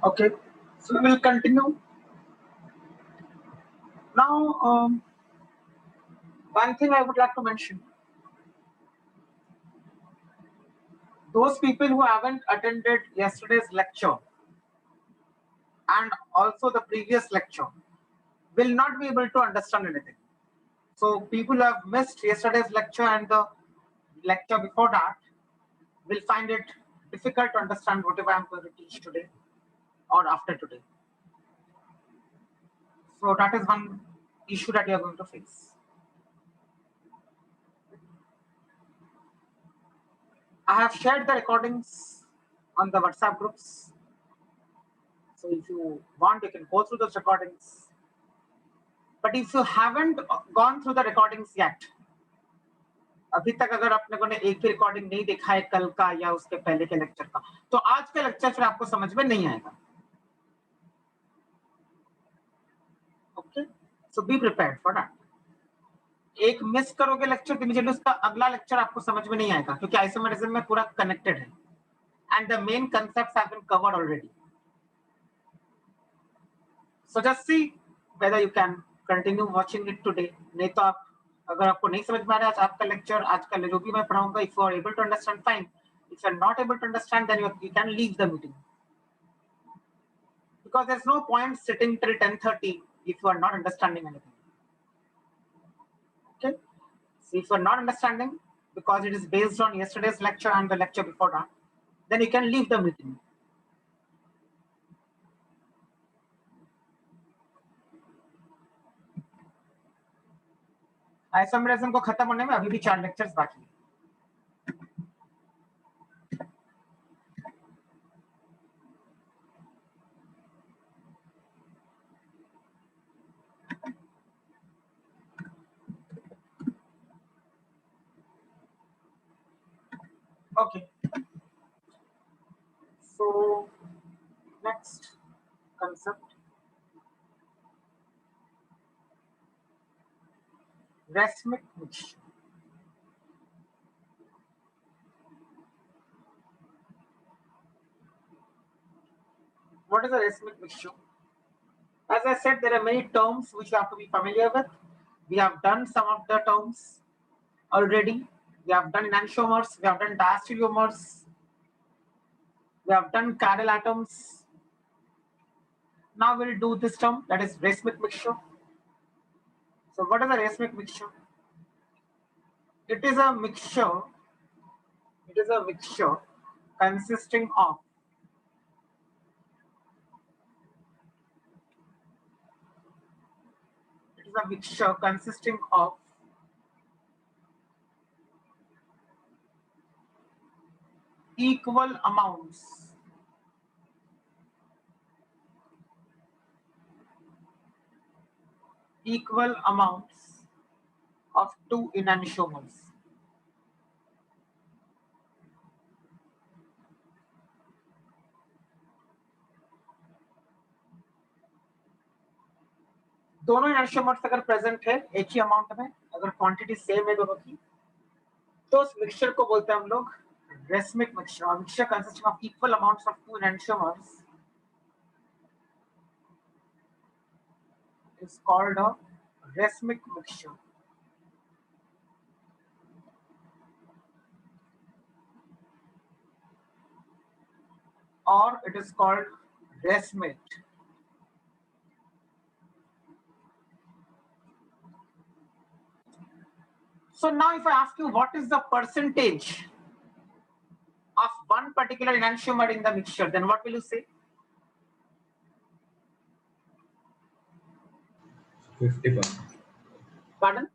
Okay, so we will continue. Now, one thing I would like to mention, those people who haven't attended yesterday's lecture and also the previous lecture will not be able to understand anything. So people who have missed yesterday's lecture and the lecture before that will find it difficult to understand whatever I'm going to teach today or after today. So that is one issue that you are going to face. I have shared the recordings on the WhatsApp groups. So if you want, you can go through those recordings. But if you haven't gone through the recordings yet, अभी तक अगर आपने को एक भी recording नहीं देखा है कल का या उसके पहले के लेक्चर का, तो आज का लेक्चर फिर आपको समझ में नहीं आएगा. Okay, so be prepared for that. एक मिस करोगे लेक्चर तो इमीडिएटली उसका अगला लेक्चर आपको समझ में नहीं आएगा, क्योंकि आइसोमेरिज्म में पूरा कनेक्टेड है and the main concepts have been covered already. So just see whether you can continue watching it today. नहीं तो आप, अगर आपको नहीं समझ में आ रहा है आज आपका लेक्चर, आज का जो भी मैं पढ़ाऊंगा, if you are able to understand fine, if you are not able to understand then you can leave the meeting, because there's no point sitting till 10:30 if you are not understanding anything. Okay, so if you are not understanding because it is based on yesterday's lecture and the lecture before that, then you can leave the meeting. Isomerism को खत्म होने में अभी भी 4 lectures बाकी हैं. Okay, so next concept, racemic mixture. What is a racemic mixture? As I said, there are many terms which you have to be familiar with. We have done some of the terms already. We have done enantiomers, we have done diastereomers, we have done chiral atoms. Now we'll do this term, that is racemic mixture. So what is a racemic mixture? It is a mixture consisting of equal amounts of two enantiomers. दोनों enantiomers अगर present है एक ही amount में, अगर quantity same है दोनों की, तो उस मिक्सचर को बोलते हैं हम लोग racemic mixture. A mixture consisting of equal amounts of two enantiomers is called a racemic mixture. Or it is called racemate. So now if I ask you what is the percentage of one particular enantiomer in the mixture, then what will you say? 50%. Pardon?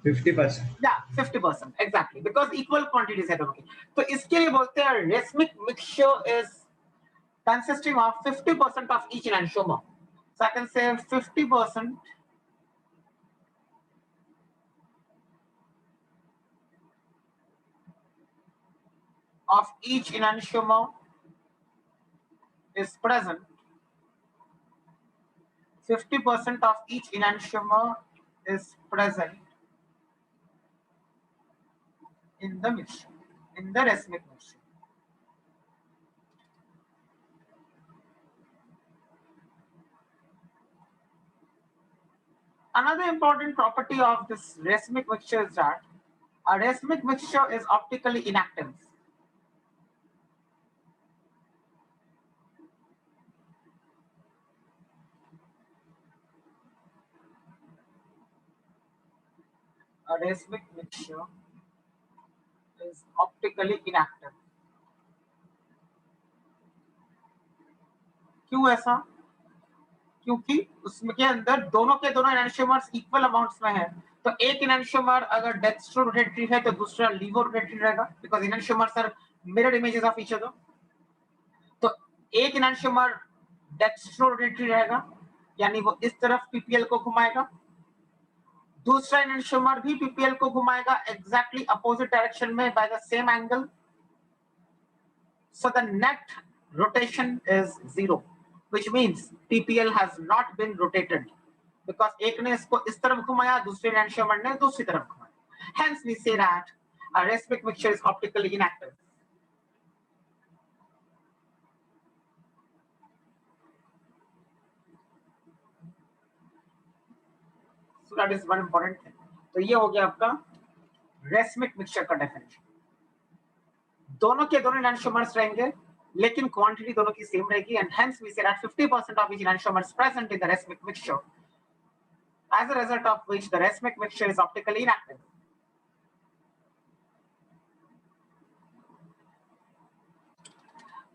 50%. Yeah, 50%, exactly, because equal quantities है दोनों की. तो इसके लिए बोलते हैं racemic mixture is consisting of 50% of each enantiomer. So I can say 50% of each enantiomer is present. 50% of each enantiomer is present in the mixture, in the racemic mixture. Another important property of this racemic mixture is that a racemic mixture is optically inactive. A racemic mixture is optically inactive. क्यों ऐसा? क्योंकि उसमें के अंदर दोनों के दोनों enantiomers equal amounts में है, तो एक एनेंशियोमर अगर डेक्स्ट्रो रोटेटरी है तो दूसरा लीवो रोटेटरी रहेगा, because enantiomers are mirror images of each other. तो एक एनेंशियोमर डेक्स्ट्रो रोटेटरी रहेगा, यानी वो इस तरफ पीपीएल को घुमाएगा, दूसरा एनेंशियोमर भी पीपीएल को घुमाएगा एग्जैक्टली अपोजिट डायरेक्शन में by the same angle, so the net rotation is 0, which means PPL has not been rotated because एक ने इसको इस तरफ घुमाया, दूसरे एनेंशियोमर ने दूसरी तरफ घुमाया. Hence we say that a racemic mixture is optically inactive. So that is one important thing. तो ये हो गया आपका racemic mixture का definition. दोनों के दोनों एनेंशियोमर्स रहेंगे, लेकिन क्वांटिटी दोनों की सेम रहेगी, and hence we say that 50% of each enantiomer is present in the racemic mixture, as a result of which the racemic mixture is optically inactive.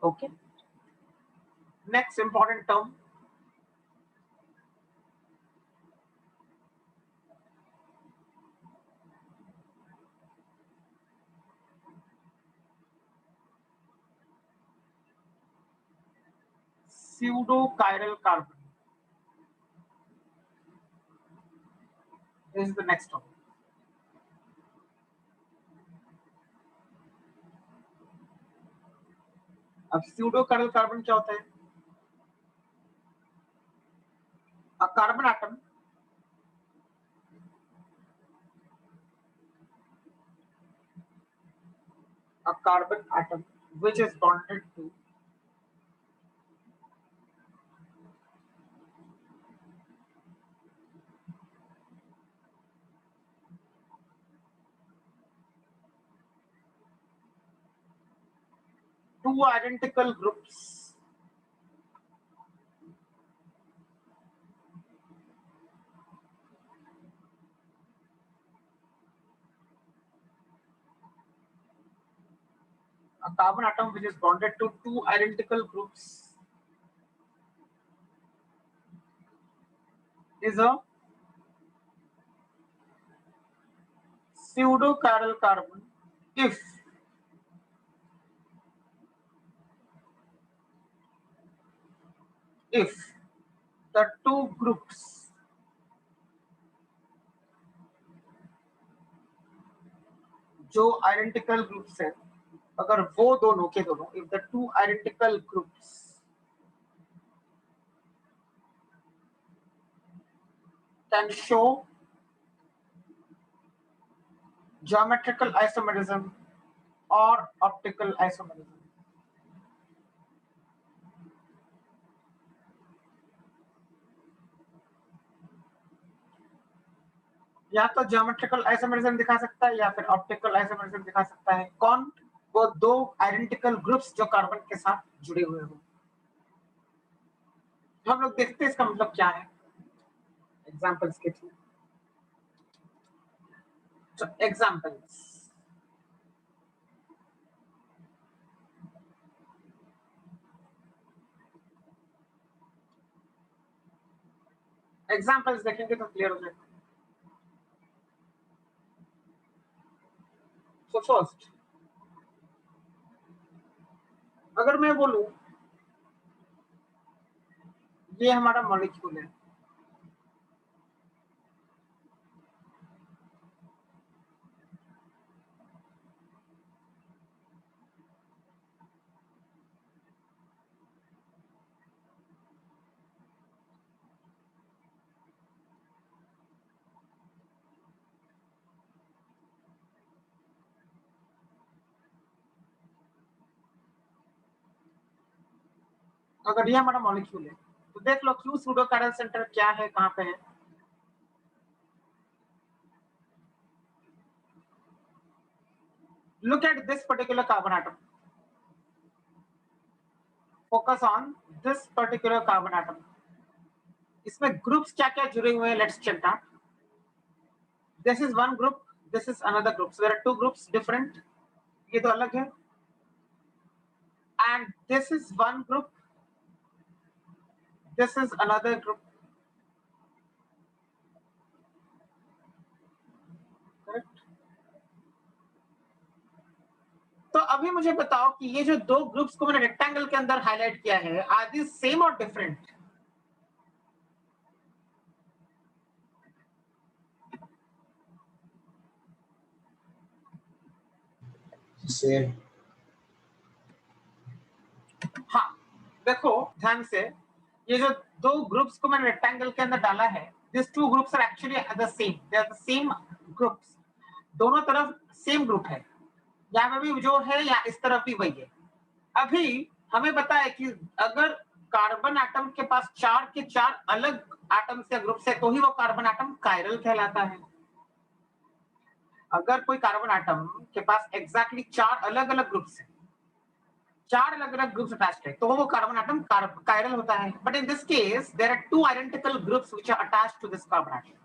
Okay. Next important term, pseudochiral carbon. This is the next term. अब pseudochiral carbon क्या होता है? A carbon atom which is bonded to two identical groups a carbon atom which is bonded to two identical groups is a pseudochiral carbon if the two groups जो identical groups है, अगर वो दोनों के दोनों, if the two identical groups can show geometrical isomerism or optical isomerism. या तो geometrical isomerism दिखा सकता है या फिर ऑप्टिकल आइसोमेरिज्म दिखा सकता है. कौन? वो दो आइडेंटिकल ग्रुप्स जो कार्बन के साथ जुड़े हुए हो. तो हम लोग देखते हैं इसका मतलब क्या है एग्जांपल्स के थ्रू. तो एग्जांपल्स, देखेंगे तो क्लियर हो जाएगा. सो फर्स्ट, अगर मैं बोलूं ये हमारा मॉलिक्यूल है, अगर ये हमारा मॉलिक्यूल है तो देख लो क्यू सूडोकाइरल सेंटर क्या है, कहां पे है. Look at this particular carbon atom. Focus on this particular carbon atom. इसमें ग्रुप्स क्या क्या जुड़े हुए हैं? Let's check that. This is one group. This is another group. So there are two groups different. ये तो अलग है. And this is one group. This is another group. Correct? तो अभी मुझे बताओ कि ये जो दो ग्रुप्स को मैंने रेक्टेंगल के अंदर हाईलाइट किया है, आर दी सेम और डिफरेंट? सेम। हाँ, देखो ध्यान से, ये जो दो ग्रुप्स को मैंने रेक्टेंगल के अंदर डाला है, this two groups are actually the same, they are the same groups, दोनों तरफ सेम ग्रुप है, यहाँ पे भी जो है या इस तरफ भी वही है। अभी हमें पता है कि अगर कार्बन एटम के पास 4 के 4 अलग एटम्स या ग्रुप्स है तो ही वो कार्बन एटम कायरल कहलाता है। अगर कोई कार्बन एटम के पास एग्जैक्टली 4 अलग अलग ग्रुप्स है, 4 अलग अलग ग्रुप्स अटैच्ड है, तो वो कार्बन एटम कायरल होता है। But in this case there are 2 identical groups which are attached to this carbon atom,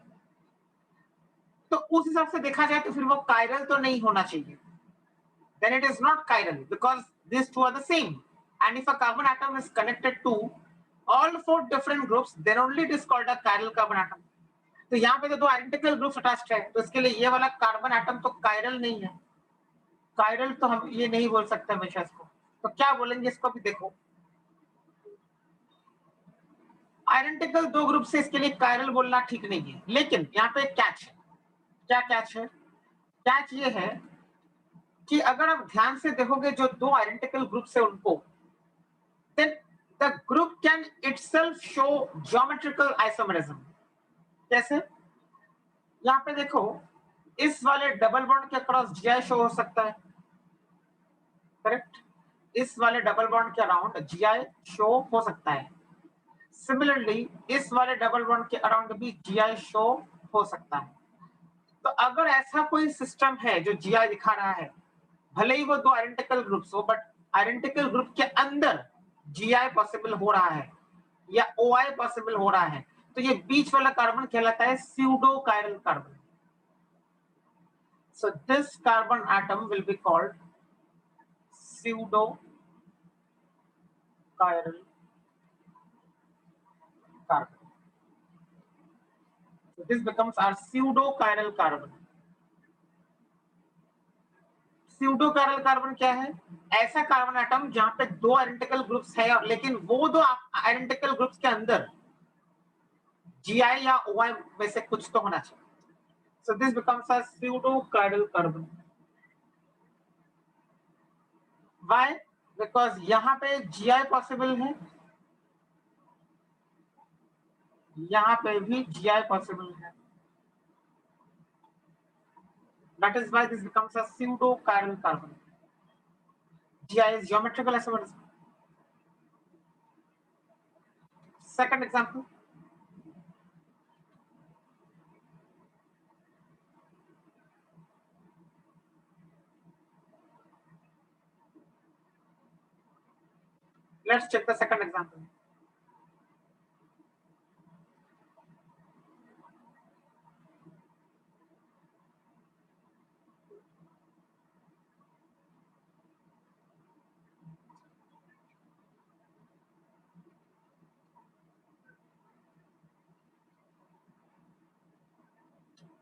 तो उस हिसाब से देखा जाए तो फिर वो कायरल तो नहीं होना चाहिए। Then it is not chiral because these two are the same. And if a carbon atom is connected to all 4 different groups, then only it is called a chiral carbon atom. तो यहाँ पे तो दो identical groups attached है, तो इसके लिए ये वाला कार्बन एटम तो कायरल नहीं है। कायरल तो हम ये नहीं बोल सकते हमेशा इसको, तो क्या बोलेंगे इसको? भी देखो, आइडेंटिकल दो ग्रुप से इसके लिए कायरल बोलना ठीक नहीं है, लेकिन यहाँ पे कैच है। क्या कैच है? कैच ये है कि अगर आप ध्यान से देखोगे जो दो आइडेंटिकल ग्रुप्स है उनको, then the group can itself show geometrical isomerism. कैसे? यहाँ पे देखो, इस वाले डबल बॉन्ड के अक्रॉस GI शो हो सकता है, करेक्ट? इस वाले डबल बॉन्ड के अराउंड GI शो हो सकता है। सिमिलरली इस वाले डबल बॉन्ड के अराउंड भी GI शो हो सकता है। तो अगर ऐसा कोई सिस्टम है जो GI दिखा रहा है, भले ही वो दो आइडेंटिकल ग्रुप्स हो, बट आइडेंटिकल ग्रुप के अंदर GI पॉसिबल हो रहा है या OI पॉसिबल हो रहा है, तो ये बीच वाला कार्बन कहलाता है pseudo chiral carbon. So this carbon atom will be called pseudo chiral carbon. So this becomes our pseudo chiral carbon. Pseudo chiral carbon क्या है? ऐसा कार्बन एटम जहां पे दो आइडेंटिकल ग्रुप्स है, लेकिन वो दो आइडेंटिकल ग्रुप्स के अंदर GI या OI में से कुछ तो होना चाहिए। So this becomes a pseudo chiral carbon. Why? Because यहाँ पे GI पॉसिबल है, यहाँ पे भी GI पॉसिबल है। That is why this becomes a pseudo chiral carbon. GI is geometrical isomerism. Second example. Let's check the second example.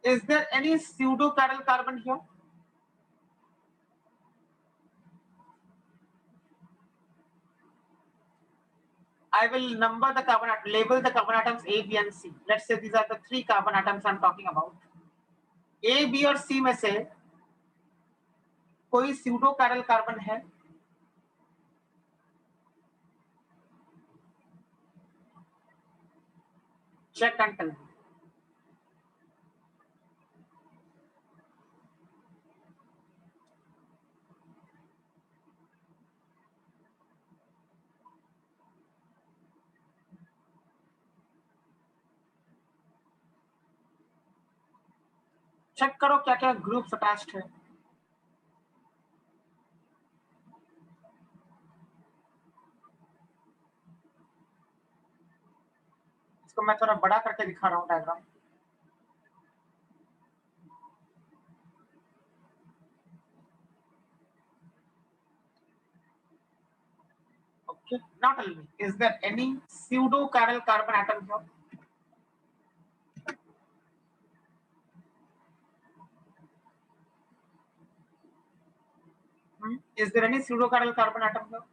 Is there any pseudo chiral carbon here? I will number the carbon atom, label the carbon atoms A, B, and C. Let's say these are the 3 carbon atoms I'm talking about. A, B और C में से कोई pseudo chiral carbon है? Check and tell me. Check करो क्या क्या groups attached है। इसको मैं थोड़ा बड़ा करके दिखा रहा हूँ diagram. Okay, now tell me, is there any pseudo-chiral carbon atom here? Is there any pseudo-chiral carbon atom here?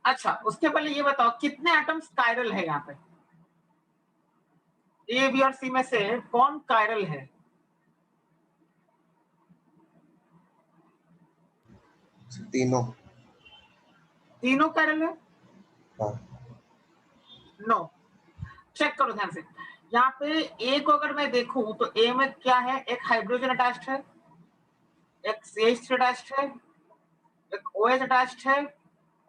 अच्छा, उसके पहले ये बताओ कितने एटम्स कायरल है यहाँ पे? ए, बी और सी में से कौन कायरल है? तीनों। तीनों कायरल है? हाँ। नो, चेक करो ध्यान से। यहाँ पे ए को अगर मैं देखूं तो ए में क्या है? एक हाइड्रोजन अटैच्ड है, एक CH3 अटैच्ड है, एक OH अटैच्ड है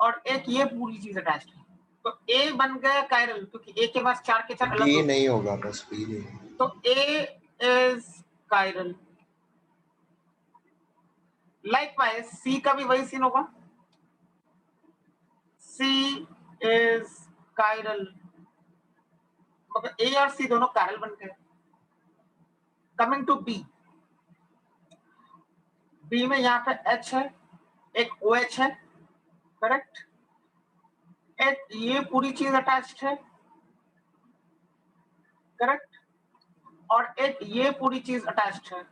और एक ये पूरी चीज अटैच्ड है। तो ए बन गया कायरल क्योंकि ए के पास 4 के 4 अलग बी नहीं होगा, बस बी नहीं। तो ए इज कायरल। लाइकवाइज सी का भी वही सीन होगा, सी इज कायरल, मगर ए और सी दोनों कायरल बन गए। कमिंग टू बी, बी में यहाँ पे H है, एक OH है, करेक्ट, एक ये पूरी चीज अटैच्ड है, करेक्ट, और एक ये पूरी चीज अटैच्ड है।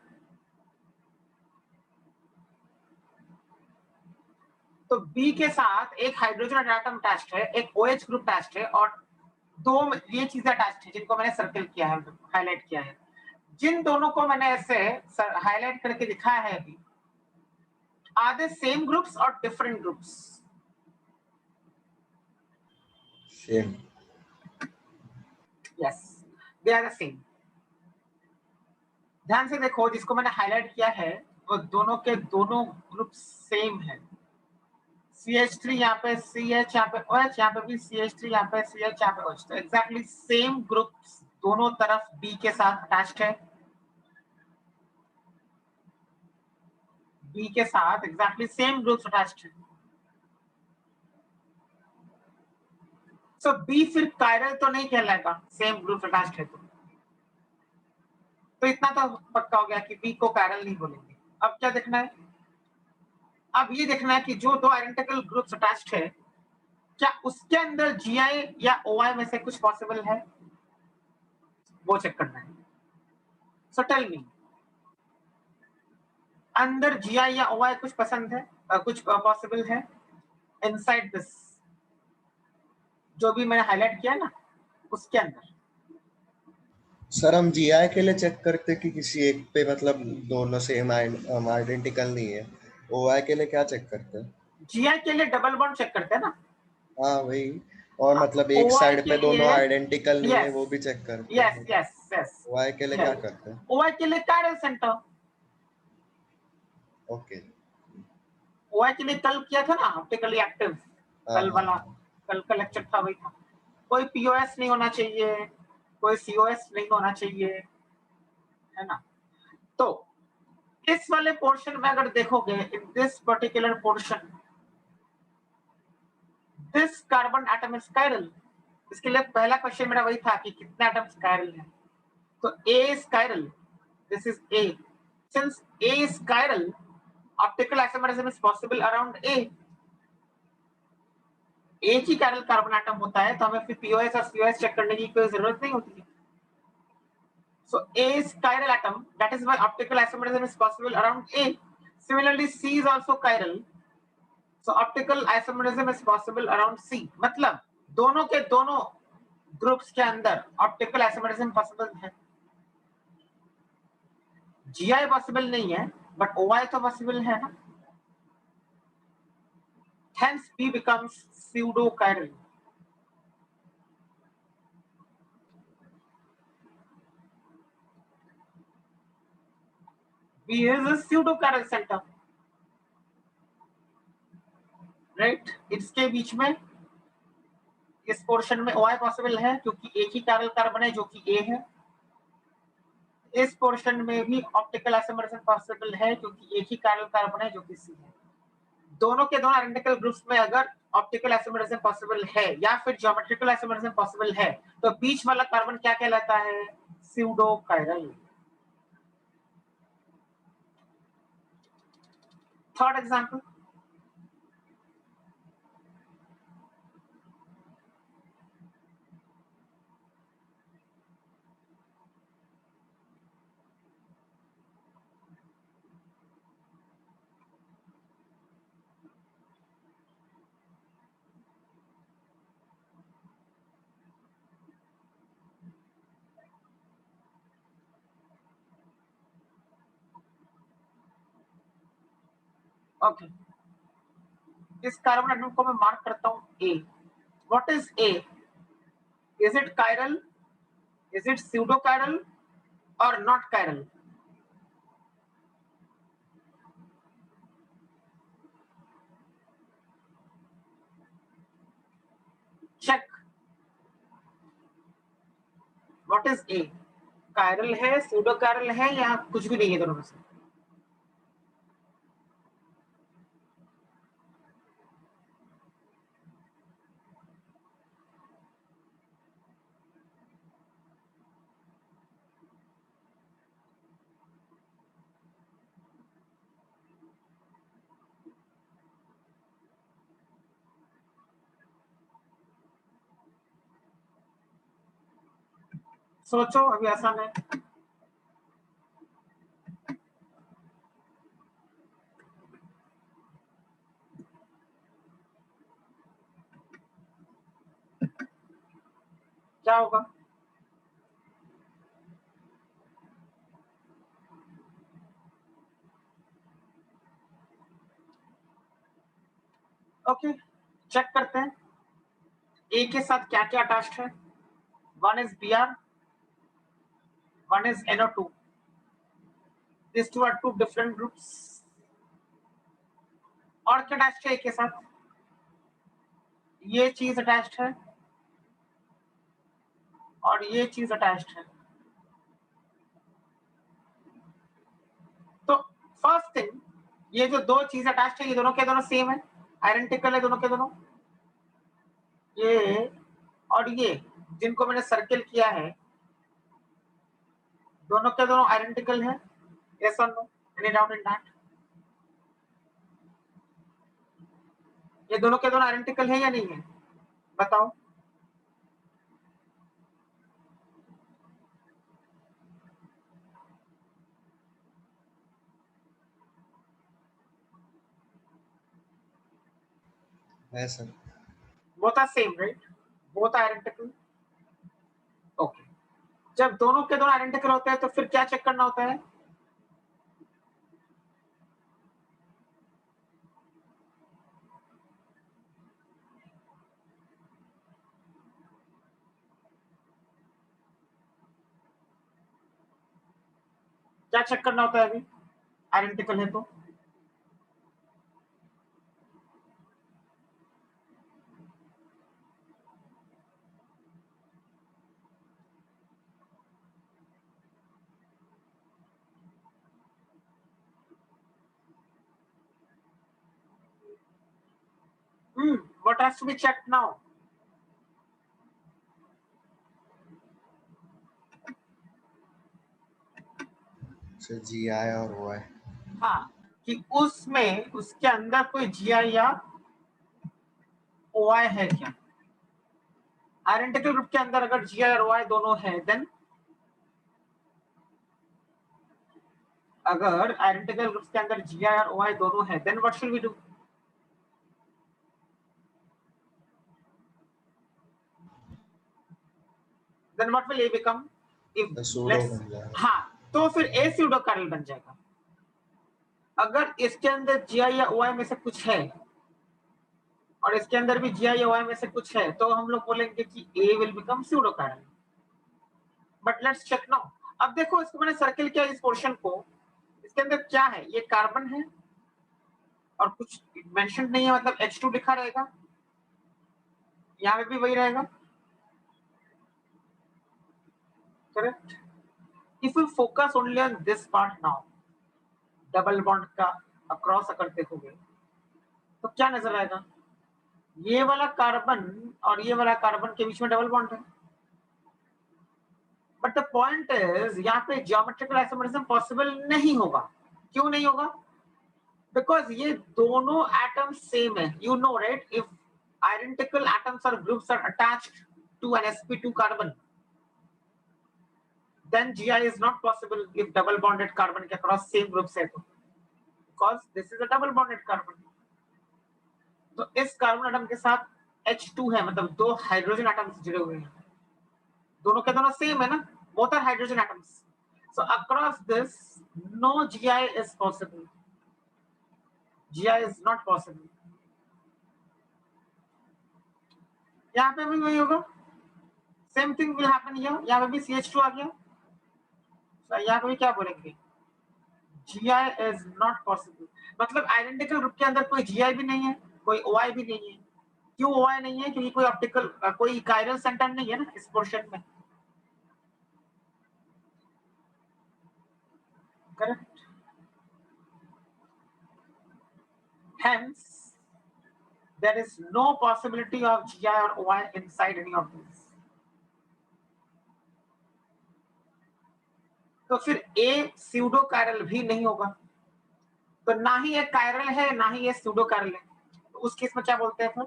तो B के साथ एक हाइड्रोजन एटम अटैच्ड है, एक OH ग्रुप अटैच्ड है और दो ये चीजें अटैच्ड है जिनको मैंने सर्कल किया है, हाईलाइट किया है। जिन दोनों को मैंने ऐसे हाईलाइट करके दिखाया है अभी, आर दे सेम ग्रुप्स और different groups? Same. Yes, they are the same. ध्यान से देखो, जिसको मैंने हाईलाइट किया है वो दोनों के दोनों ग्रुप सेम है। CH3 यहाँ पे CH, यहाँ पे OH, यहाँ पे भी CH3, यहाँ पे CH, यहाँ पे OH। तो एग्जैक्टली सेम ग्रुप्स दोनों तरफ B के साथ अटैच्ड है। B के साथ एग्जैक्टली सेम ग्रुप्स अटैच्ड है। सो B फिर कायरल तो नहीं कहलाएगा, सेम ग्रुप अटैच्ड है तो इतना तो पक्का हो गया कि B को कायरल नहीं बोलेंगे। अब क्या देखना है? अब ये देखना है कि जो दो आइडेंटिकल ग्रुप्स अटैच्ड है, क्या उसके अंदर GI या OI में से कुछ पॉसिबल है, वो चेक करना है। सो टेल मी, अंदर GI या OI कुछ पसंद है, कुछ पॉसिबल है इनसाइड दिस, जो भी मैंने हाईलाइट किया ना उसके अंदर? सर हम GI के लिए चेक करते कि किसी एक पे मतलब दोनों सेम आइडेंटिकल नहीं है। OI के लिए क्या चेक करते हैं? GI के लिए डबल बॉन्ड चेक करते हैं ना। हाँ वही, और मतलब एक OI साइड के पे दोनों लिए आइडेंटिकल नहीं है यस वो भी चेक करते यस हैं। Yes yes. OI के लिए क्या करते हैं? OI के लिए कायरल सेंटर। ओके। OI के लिए कल किया था ना ऑप्टिकली एक्टिव, कल वाला, कल का लेक्चर था वही था। कोई POS नहीं होना चाहिए, कोई COS नहीं होना चाहिए, है ना। तो इस वाले पोर्शन में अगर देखोगे, in this particular portion, this carbon atom is chiral. इसके लिए पहला क्वेश्चन मेरा वही था कि कितने एटम्स कायरल हैं। तो A is chiral, this is A। Since A is chiral, optical isomerism is possible around A। एक ही कायरल कार्बन एटम होता है तो हमें फिर POS और COS चेक करने की कोई जरूरत नहीं होती है। So A is chiral atom, that is why optical isomerism is possible around A. Similarly, C is also chiral, so optical isomerism is possible around C. मतलब दोनों के दोनों ग्रुप्स के अंदर ऑप्टिकल आइसोमेरिज्म पॉसिबल है। GI पॉसिबल नहीं है but OI तो पॉसिबल है ना। Hence B becomes pseudo chiral. B is a pseudo chiral center, right? इसके बीच में इस पोर्शन में OI पॉसिबल है क्योंकि एक ही chiral कार्बन है जो कि A है। इस पोर्शन में भी ऑप्टिकल आइसोमरिज्म पॉसिबल है क्योंकि एक ही काइरल कार्बन है जो कि C है। दोनों के दोनों आइडेंटिकल ग्रुप्स में अगर ऑप्टिकल आइसोमरिज्म पॉसिबल है या फिर ज्योमेट्रिकल आइसोमरिज्म पॉसिबल है तो बीच वाला कार्बन क्या कहलाता है? Pseudo chiral. Third example, okay, इस कार्बन एटम को मैं मार्क करता हूं A। What is A? Is it chiral, is it pseudo chiral और not chiral? Check, what is A? Chiral है, स्यूडो काइरल है या कुछ भी नहीं है दोनों में से? सोचो, अभी आसान है। क्या होगा? ओके, चेक करते हैं ए के साथ क्या क्या अटैच्ड है। One is Br, one is NO2। This two are two different groups. और क्या अटैच्ड है ए के साथ? ये चीज अटैच्ड है और ये चीज अटैच्ड है। तो फर्स्ट थिंग, ये जो दो चीज अटैच्ड है ये दोनों के दोनों सेम है, आइडेंटिकल है दोनों के दोनों। ये और ये जिनको मैंने सर्किल किया है दोनों के दोनों आइडेंटिकल है। यस और no? Any doubt in that? ये दोनों के दोनों आइडेंटिकल है या नहीं है? बताओ। है sir. Both are same right? Both are identical. Okay, जब दोनों के दोनों आइडेंटिकल होते हैं तो फिर क्या चेक करना होता है? क्या चेक करना होता है अभी आइडेंटिकल है तो? what has to be checked now? Sir GI और OI। हाँ, कि उसमें उसके अंदर कोई GI या OI है क्या? आइडेंटिकल ग्रुप के अंदर अगर GI और OI दोनों है देन, अगर आइडेंटिकल ग्रुप के अंदर GI और OI दोनों है then what should we do? Then what will A become? if pseudo let's, बन जाएगा। हाँ, तो फिर A स्यूडो काइरल बन जाएगा। अगर इसके अंदर GI या OI में से कुछ है और इसके अंदर भी GI या OI में से कुछ है तो हम लोग बोलेंगे कि A will become pseudo chiral। But let's check now. अब देखो, इसको मैंने सर्किल किया इस पोर्शन को, इसके अंदर क्या है? ये कार्बन है और कुछ मेंशन नहीं है, मतलब H2 लिखा रहेगा, यहाँ पे भी वही रहेगा, correct? If you focus only on this part now, double bond का अक्रॉस अगर देखोगे तो क्या नजर आएगा, ये वाला कार्बन और ये वाला कार्बन के बीच में डबल बॉन्ड है। बट द पॉइंट इज यहाँ पे ज्योमेट्रिकल आइसोमरिज्म पॉसिबल नहीं होगा। क्यों नहीं होगा? बिकॉज ये दोनों एटम्स सेम है। You know right, if identical atoms और groups are attached to an sp2 carbon, then GI is not possible if double bonded carbon के across same groups है तो, because this is a double bonded carbon। तो इस carbon atom के साथ H2 है, मतलब दो हाइड्रोजन एटम्स जुड़े हुए हैं, दोनों के दोनों सेम है ना, both are hydrogen atoms। So across this no GI is possible, GI is not possible। यहाँ पे भी वही होगा, same thing will happen here. यहाँ पे भी CH2 आ गया, so यहाँ पे भी क्या बोलेंगे, GI is not possible। मतलब आइडेंटिकल ग्रुप के अंदर कोई GI भी नहीं है, कोई OI भी नहीं है। क्यों OI नहीं है? क्योंकि कोई ऑप्टिकल कोई कायरल सेंटर नहीं है ना इस पोर्शन में, correct. Hence there is no possibility of GI or OI inside any of these। तो फिर A स्यूडो कायरल भी नहीं होगा, तो ना ही ये कायरल है ना ही ये स्यूडो कायरल है, तो उस केस में क्या बोलते हैं फिर?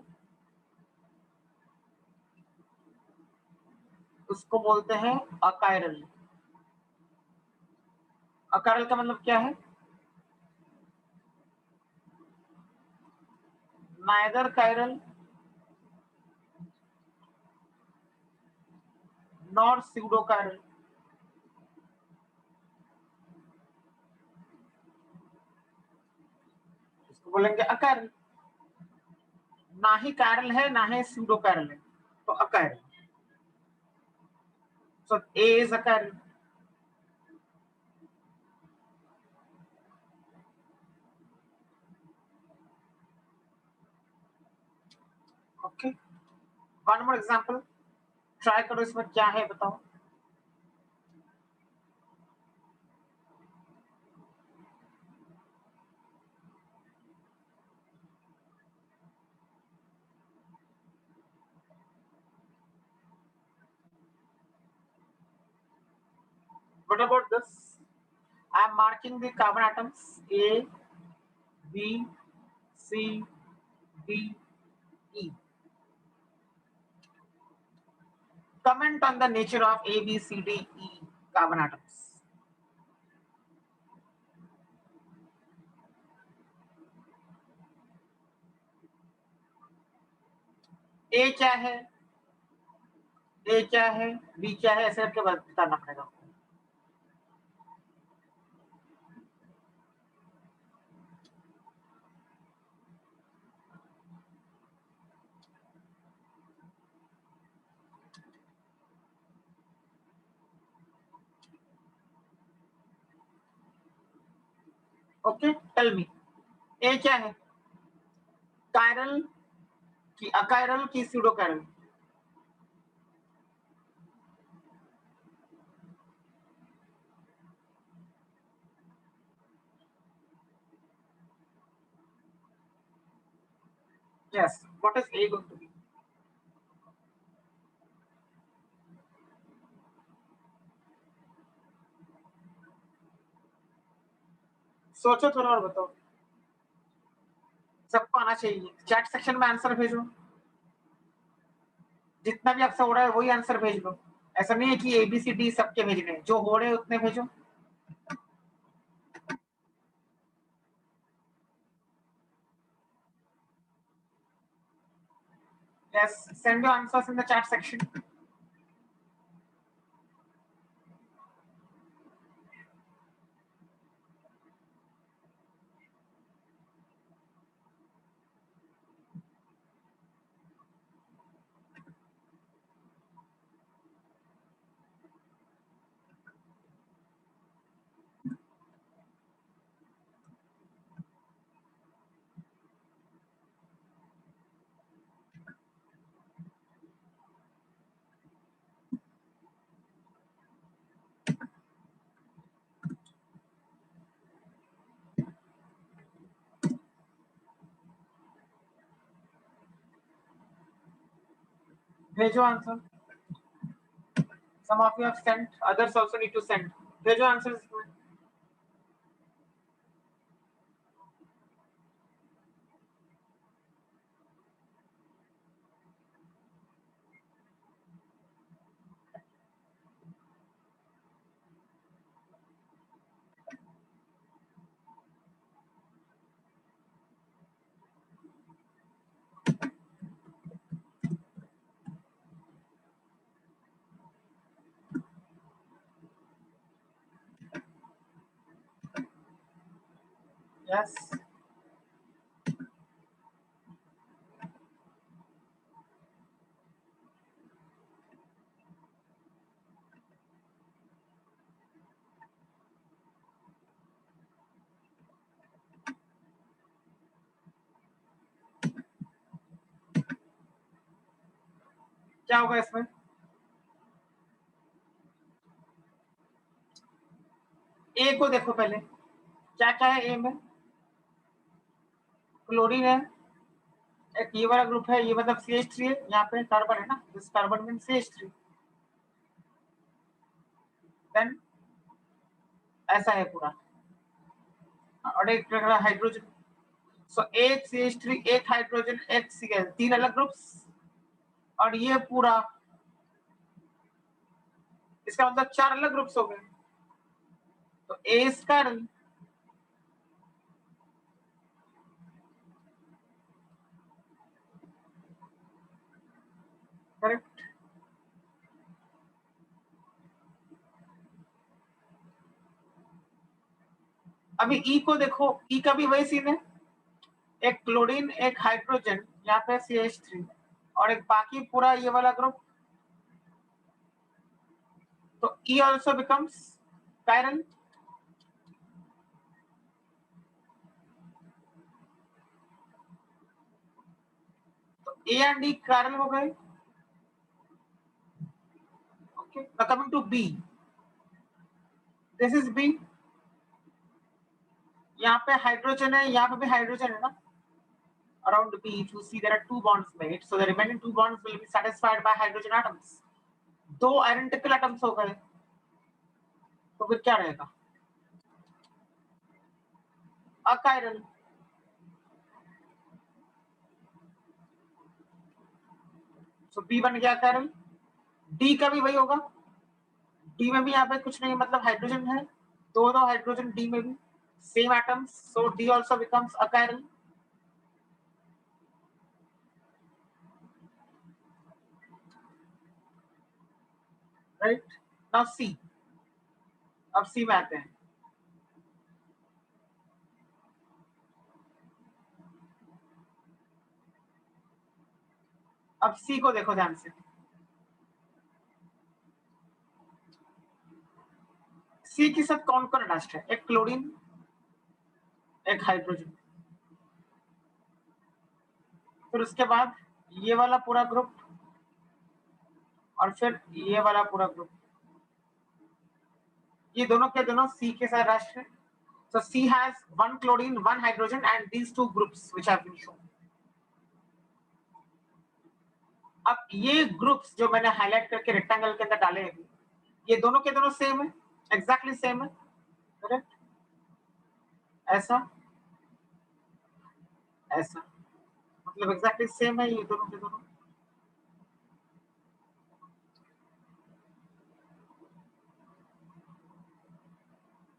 उसको बोलते हैं अकायरल। अकायरल का मतलब क्या है? Neither chiral nor pseudo chiral. इसको बोलेंगे अकायरल। ना ही कायरल है ना ही स्यूडो कायरल है, तो achiral. So A is achiral. Okay, one more example try करो, इसमें क्या है बताओ। What about this? I am marking the carbon atoms A, B, C, D, E। Comment on the nature of A, B, C, D, E carbon atoms। A क्या है, A क्या है, B क्या है, ऐसे करके बताना पड़ेगा। ओके, टेल मी A क्या है, कायरल की अकायरल की pseudo chiral? Yes, what is A going to be? सोचो थोड़ा और बताओ, सबको आना चाहिए। चैट सेक्शन में आंसर भेजो, जितना भी आपसे हो रहा है वही आंसर भेज दो। ऐसा नहीं है कि ABCD सबके भेजने हैं, जो हो रहे हैं उतने भेजो। Yes, send your answers in the chat section। भेजो answer. Some of you have sent, others also need to send. भेजो आंसर इसमें. Yes. क्या होगा इसमें? ए को देखो पहले, क्या क्या है ए में? क्लोरीन है, एक ये वाला ग्रुप है, ये मतलब CH3 है, यहाँ पे कार्बन है ना, this carbon mean CH3. Then ऐसा है पूरा, और एक हाइड्रोजन. सो एक CH3, एक हाइड्रोजन, एक Cl, 3 अलग ग्रुप्स, और ये पूरा, इसका मतलब 4 अलग ग्रुप्स हो गए. तो ए इज कार्बन, करेक्ट. अभी ई को देखो, ई का भी वही सीन है, एक क्लोरीन, एक हाइड्रोजन, यहाँ पे CH3, और एक बाकी पूरा ये वाला ग्रुप. तो ई ऑल्सो बिकम्स कायरल. तो ए एंड ई कायरल हो गए. Okay, now coming to B, this is B. यहाँ पे हाइड्रोजन है, यहाँ पे भी हाइड्रोजन है ना. Around B, if you see there are 2 bonds made, so the remaining 2 bonds will be satisfied by hydrogen atoms. 2 identical atoms हो गए, तो फिर क्या रहेगा? अकायरल. सो B बन गया अकायरल. D का भी वही होगा. D में भी यहाँ पे कुछ नहीं, मतलब हाइड्रोजन है, दो हाइड्रोजन D में भी, सेम एटम्स, सो D also becomes achiral. Right. Now C, अब C में आते हैं. अब C को देखो ध्यान से. C के साथ कौन कौन अटैच्ड है? एक क्लोरीन, एक हाइड्रोजन, फिर उसके बाद ये वाला पूरा ग्रुप, और फिर ये वाला पूरा ग्रुप. ये दोनों के दोनों C के साथ अटैच्ड है. So C has 1 chlorine, 1 hydrogen, and these 2 groups which have been shown. अब ये ग्रुप्स जो मैंने हाईलाइट करके रेक्टेंगल के अंदर डाले हैं, ये दोनों के दोनों सेम है, एग्जैक्टली सेम है, करेक्ट. ऐसा ऐसा, मतलब एग्जैक्टली सेम है ये दोनों के दोनों.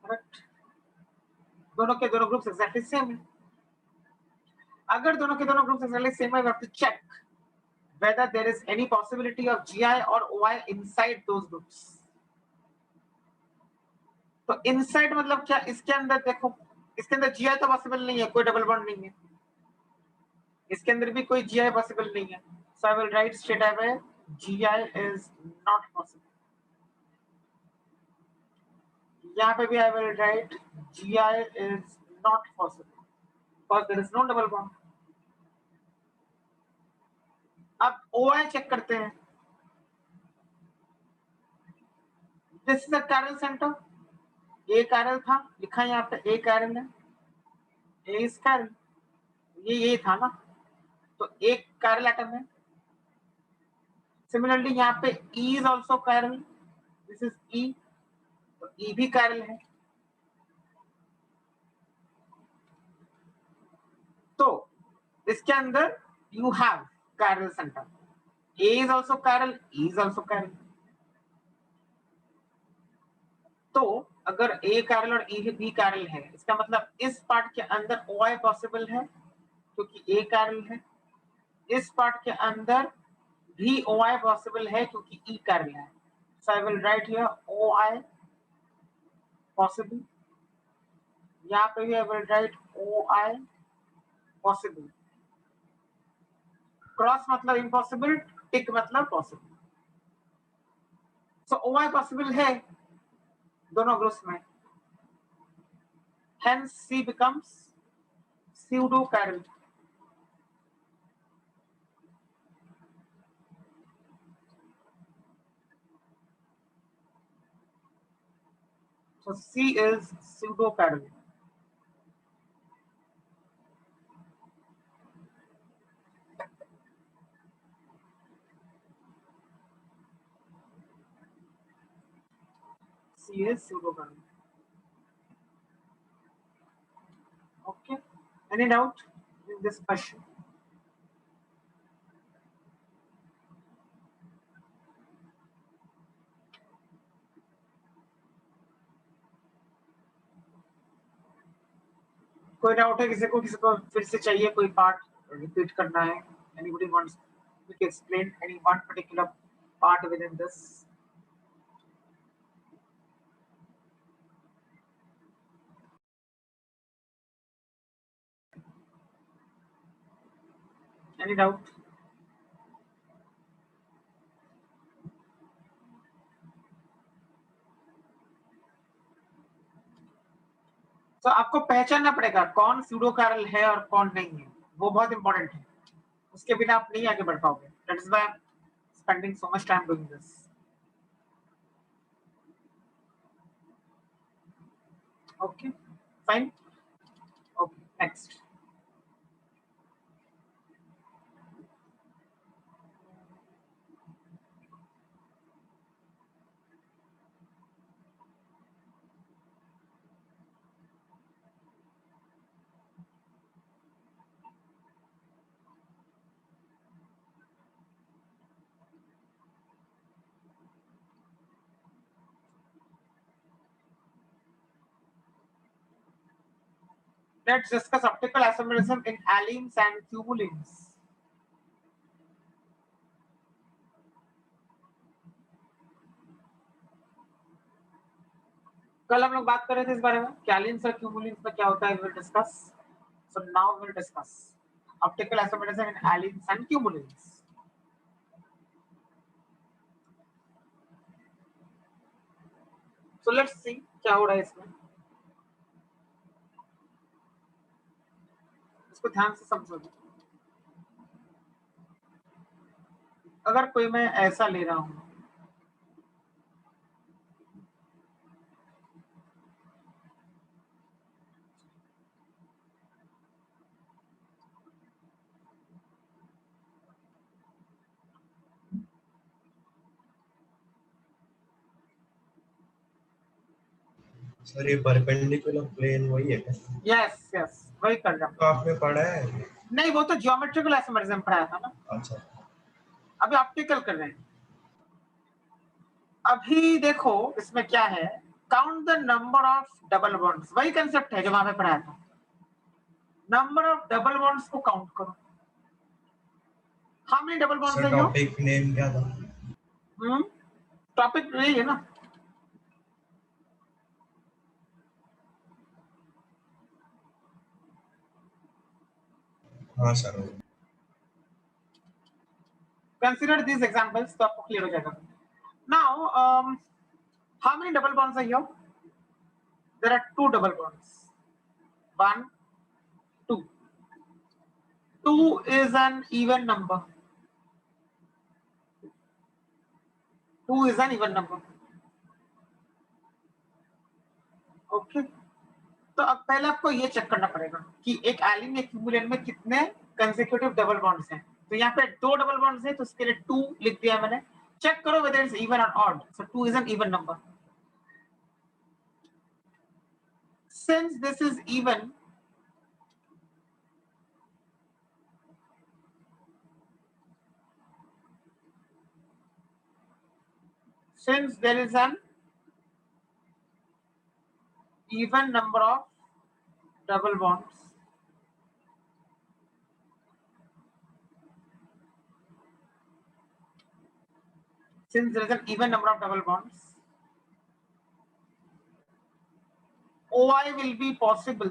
करेक्ट. दोनों के दोनों ग्रुप्स एग्जैक्टली सेम है. अगर दोनों के दोनों ग्रुप्स एग्जैक्टली सेम है, we have to check whether there is any possibility of GI or OI inside those groups. तो inside मतलब क्या? इसके अंदर देखो, इसके अंदर GI तो पॉसिबल नहीं है, कोई डबल बॉन्ड नहीं है. इसके अंदर भी कोई GI पॉसिबल नहीं है. So I will write straight away GI is not possible. यहाँ पे भी I will write GI is not possible because there is no double bond. अब OI चेक करते हैं. This is a chiral center. A chiral था, लिखा है यहाँ पे A chiral है. A is chiral. ये था ना, तो एक chiral एटम है. सिमिलरली यहाँ पे E is also chiral, this is E, तो E भी कायरल है। तो इसके अंदर you have chiral centre, A is also chiral, E is also chiral। तो अगर A chiral और E भी chiral है, इसका मतलब इस पार्ट के अंदर OI पॉसिबल है क्योंकि A chiral है, इस पार्ट के अंदर भी OI पॉसिबल है क्योंकि E chiral है। So I will write here OI possible, यहाँ पे भी I will write OI possible। Cross मतलब इम्पॉसिबल, टिक मतलब पॉसिबल। So OI पॉसिबल है दोनों ग्रुप्स में, hence C becomes pseudo chiral। So C is pseudo chiral। C is pseudo chiral। Okay. Any doubt in this question? कोई doubt है किसी को फिर से चाहिए, कोई पार्ट रिपीट करना है? Anybody wants me to explain any one particular part within this? Any doubt? तो आपको पहचानना पड़ेगा कौन स्यूडो कायरल है और कौन नहीं है, वो बहुत इंपॉर्टेंट है, उसके बिना आप नहीं आगे बढ़ पाओगे। That is why spending so much time doing this. Okay fine. Okay next. Let's discuss optical isomerism in alines and cumulines। कल हम लोग बात कर रहे थे इस बारे में कि एलिन्स और क्यूमुलिन्स में क्या होता है, will discuss. So now will discuss optical isomerism in allenes and cumulenes. So let's see क्या हो रहा है इसमें, इसको ध्यान से समझो। अगर कोई मैं ऐसा ले रहा हूं, सर ये परपेंडिकुलर प्लेन वही है क्या? यस यस वही कर रहा तो आपने पढ़ा है? हूं। नहीं वो तो ज्योमेट्रिकल आइसोमेरिज्म पढ़ाया था ना, अच्छा अभी ऑप्टिकल कर रहे हैं। अभी देखो इसमें क्या है, count the number of double bonds, वही कंसेप्ट है जो वहां पे पढ़ाया था। नंबर ऑफ डबल बॉन्ड्स को काउंट करो। How many double bonds sir है यो? टॉपिक नेम क्या था? टॉपिक यही है ना। हाँ सर। कंसीडर these एग्जांपल्स तो आपको क्लियर हो जाएगा। Now how many double bonds है here? There are two double bonds, 1 2। 2 is an even number, 2 is an even number। Okay तो अब पहले आपको ये चेक करना पड़ेगा कि एक एलिन या क्यूमुलेन में कितने कंसेक्यूटिव डबल बॉन्ड्स हैं। तो यहाँ पे 2 डबल बॉन्ड्स है तो उसके लिए 2 लिख दिया मैंने. चेक करो whether it's even or odd. So 2 is an even number. Since this is even, since there is an even number of double bonds, since there is an even number of double bonds, OI will be possible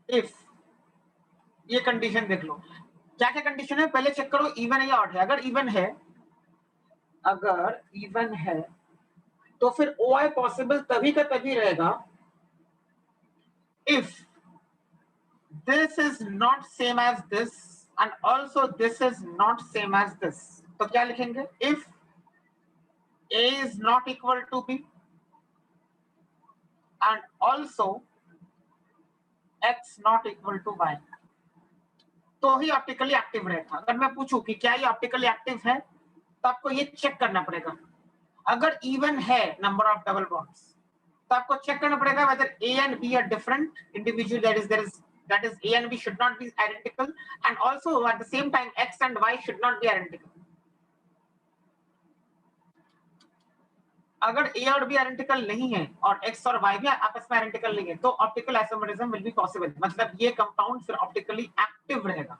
if, ये condition देख लो. क्या क्या condition है पहले check करो, even है या odd है. अगर इवन है तो फिर OI पॉसिबल तभी का तभी रहेगा if this is not same as this and also this is not same as this. तो क्या लिखेंगे? If A is not equal to B and also X not equal to Y, तो ही optically active रहेगा. अगर मैं पूछूं कि क्या ये ऑप्टिकली एक्टिव है तो आपको ये चेक करना पड़ेगा. अगर इवन है नंबर ऑफ डबल बॉन्ड्स तो आपको चेक करना पड़ेगा whether A and B are different individual, that is A and B should not be identical, and also at the same time X and Y should not be identical. अगर A और B identical नहीं है और X और Y भी आपस में identical नहीं है तो optical isomerism will be possible. मतलब ये कंपाउंड फिर ऑप्टिकली एक्टिव रहेगा.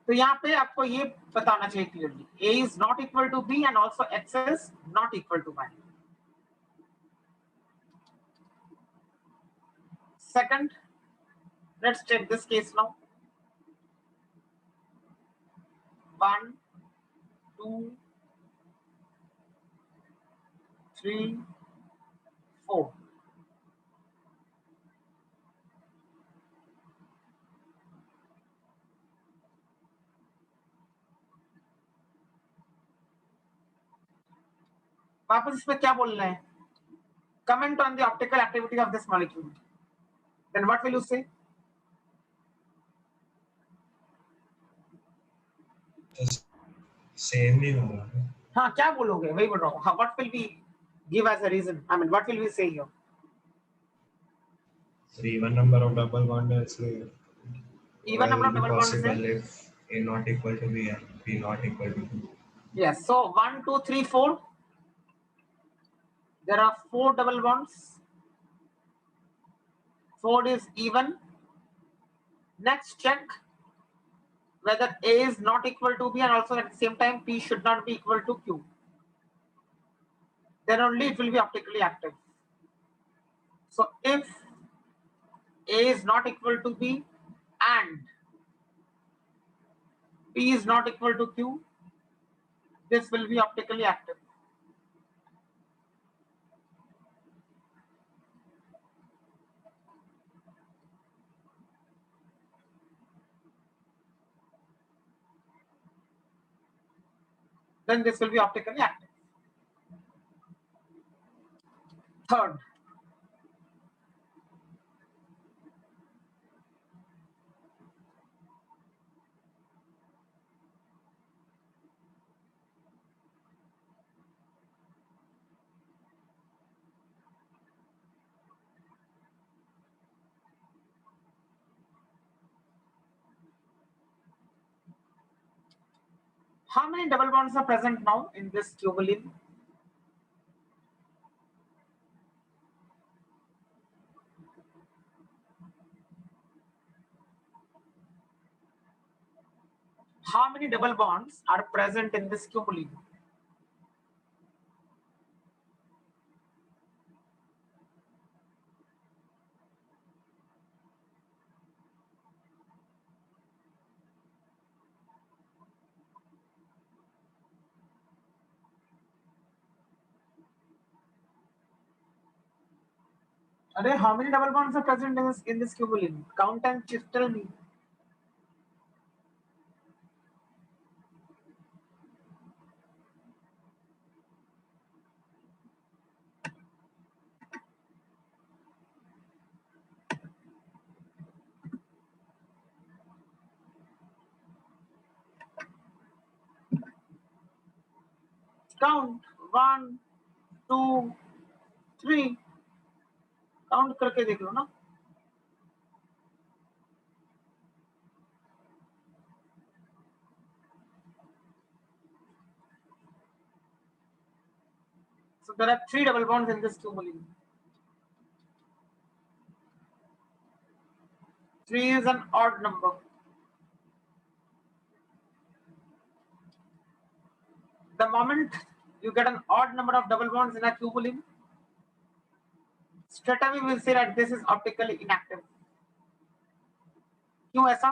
तो यहाँ पे आपको ये बताना चाहिए clearly, A is not equal to B and also X is not equal to Y. Second, let's check this case now. 1, 2, 3, 4. वापस इसमें क्या बोल रहे हैं? Comment on the optical activity of this molecule. Then what will you say? Same नहीं होगा. हाँ क्या बोलोगे? वही बोल रहा हूँ. What will we give as a reason? I mean, what will we say here? Even number of double bonds Even number of double bonds is if A not equal to B and B not equal to 2. Yes. So 1, 2, 3, 4. There are 4 double bonds. 4 is even. Next, check whether A is not equal to B and also at the same time P should not be equal to Q. Then only it will be optically active. So if A is not equal to B and P is not equal to Q, this will be optically active. Then this will be optically active. Third, how many double bonds are present now in this tubulin? How many double bonds are present in this tubulin? Arey, how many double bonds are present in this tubulin? Count and just tell me. Count 1 2 3, count करके देख लो ना। So there are 3 double bonds in this tubulin. 3 is an odd number. The moment you get an odd number of double bonds in a tubulin, straight away we'll say that this is optically inactive. क्यों ऐसा?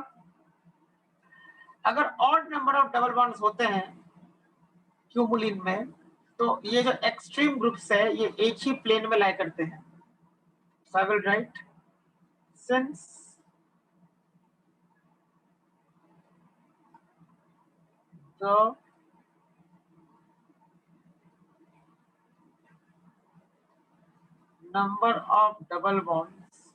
अगर odd number of double bonds होते हैं tubulin में, तो ये जो extreme groups है ये एक ही plane में lie करते हैं. So I will write, since the number of double bonds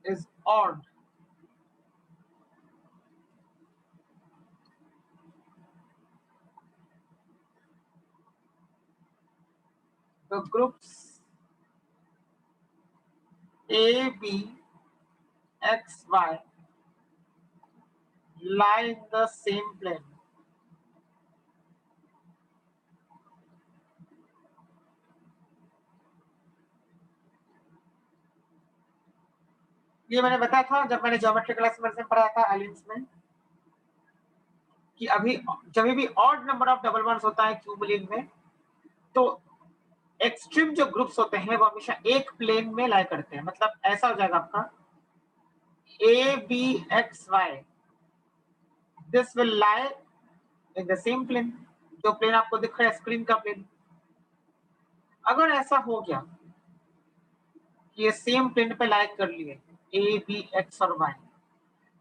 is odd, the groups A, B, X, Y lie in the same plane. ये मैंने बताया था जब मैंने ज्योमेट्रिकल एक्सपेरिमेंट पढ़ाया था एलिमेंट्स में कि अभी जब भी odd number of double bonds होता है क्यूबुलिन में, तो एक्सट्रीम जो ग्रुप्स होते हैं वो हमेशा एक प्लेन में लाई करते हैं. मतलब ऐसा हो जाएगा आपका A B X Y, this will lie in the same plane. जो प्लेन आपको दिख रहा है स्क्रीन का प्लेन, अगर ऐसा हो गया कि ये सेम प्लेन पे लाई कर लिए ए बी एक्स और Y,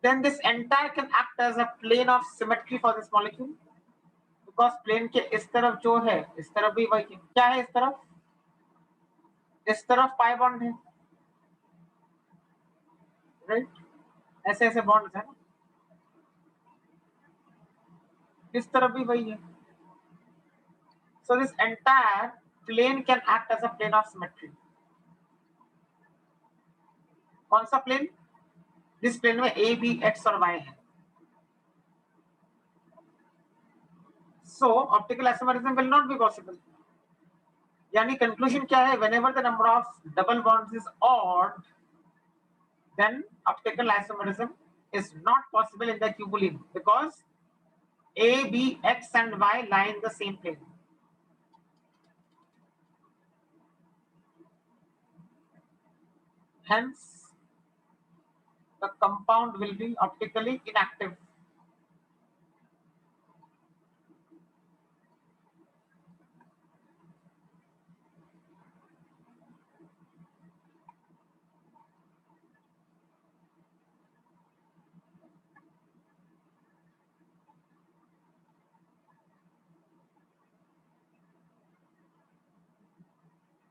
then this entire can act as a plane of symmetry for this molecule, because plane के इस तरफ जो है इस तरफ भी वही क्या है, इस तरफ पाई बॉन्ड है, राइट? ऐसे ऐसे बॉन्ड्स है ना, इस तरफ भी वही है. So this entire plane can act as a plane of symmetry. कौन सा प्लेन? जिस प्लेन में ए बी एक्स और वाई है. So optical isomerism will not be possible. यानी कंक्लूजन क्या है? whenever the number of double bonds is odd, then optical isomerism is not possible in the tubulin, because A, B, X and Y lie in the same plane. Hence, the compound will be optically inactive.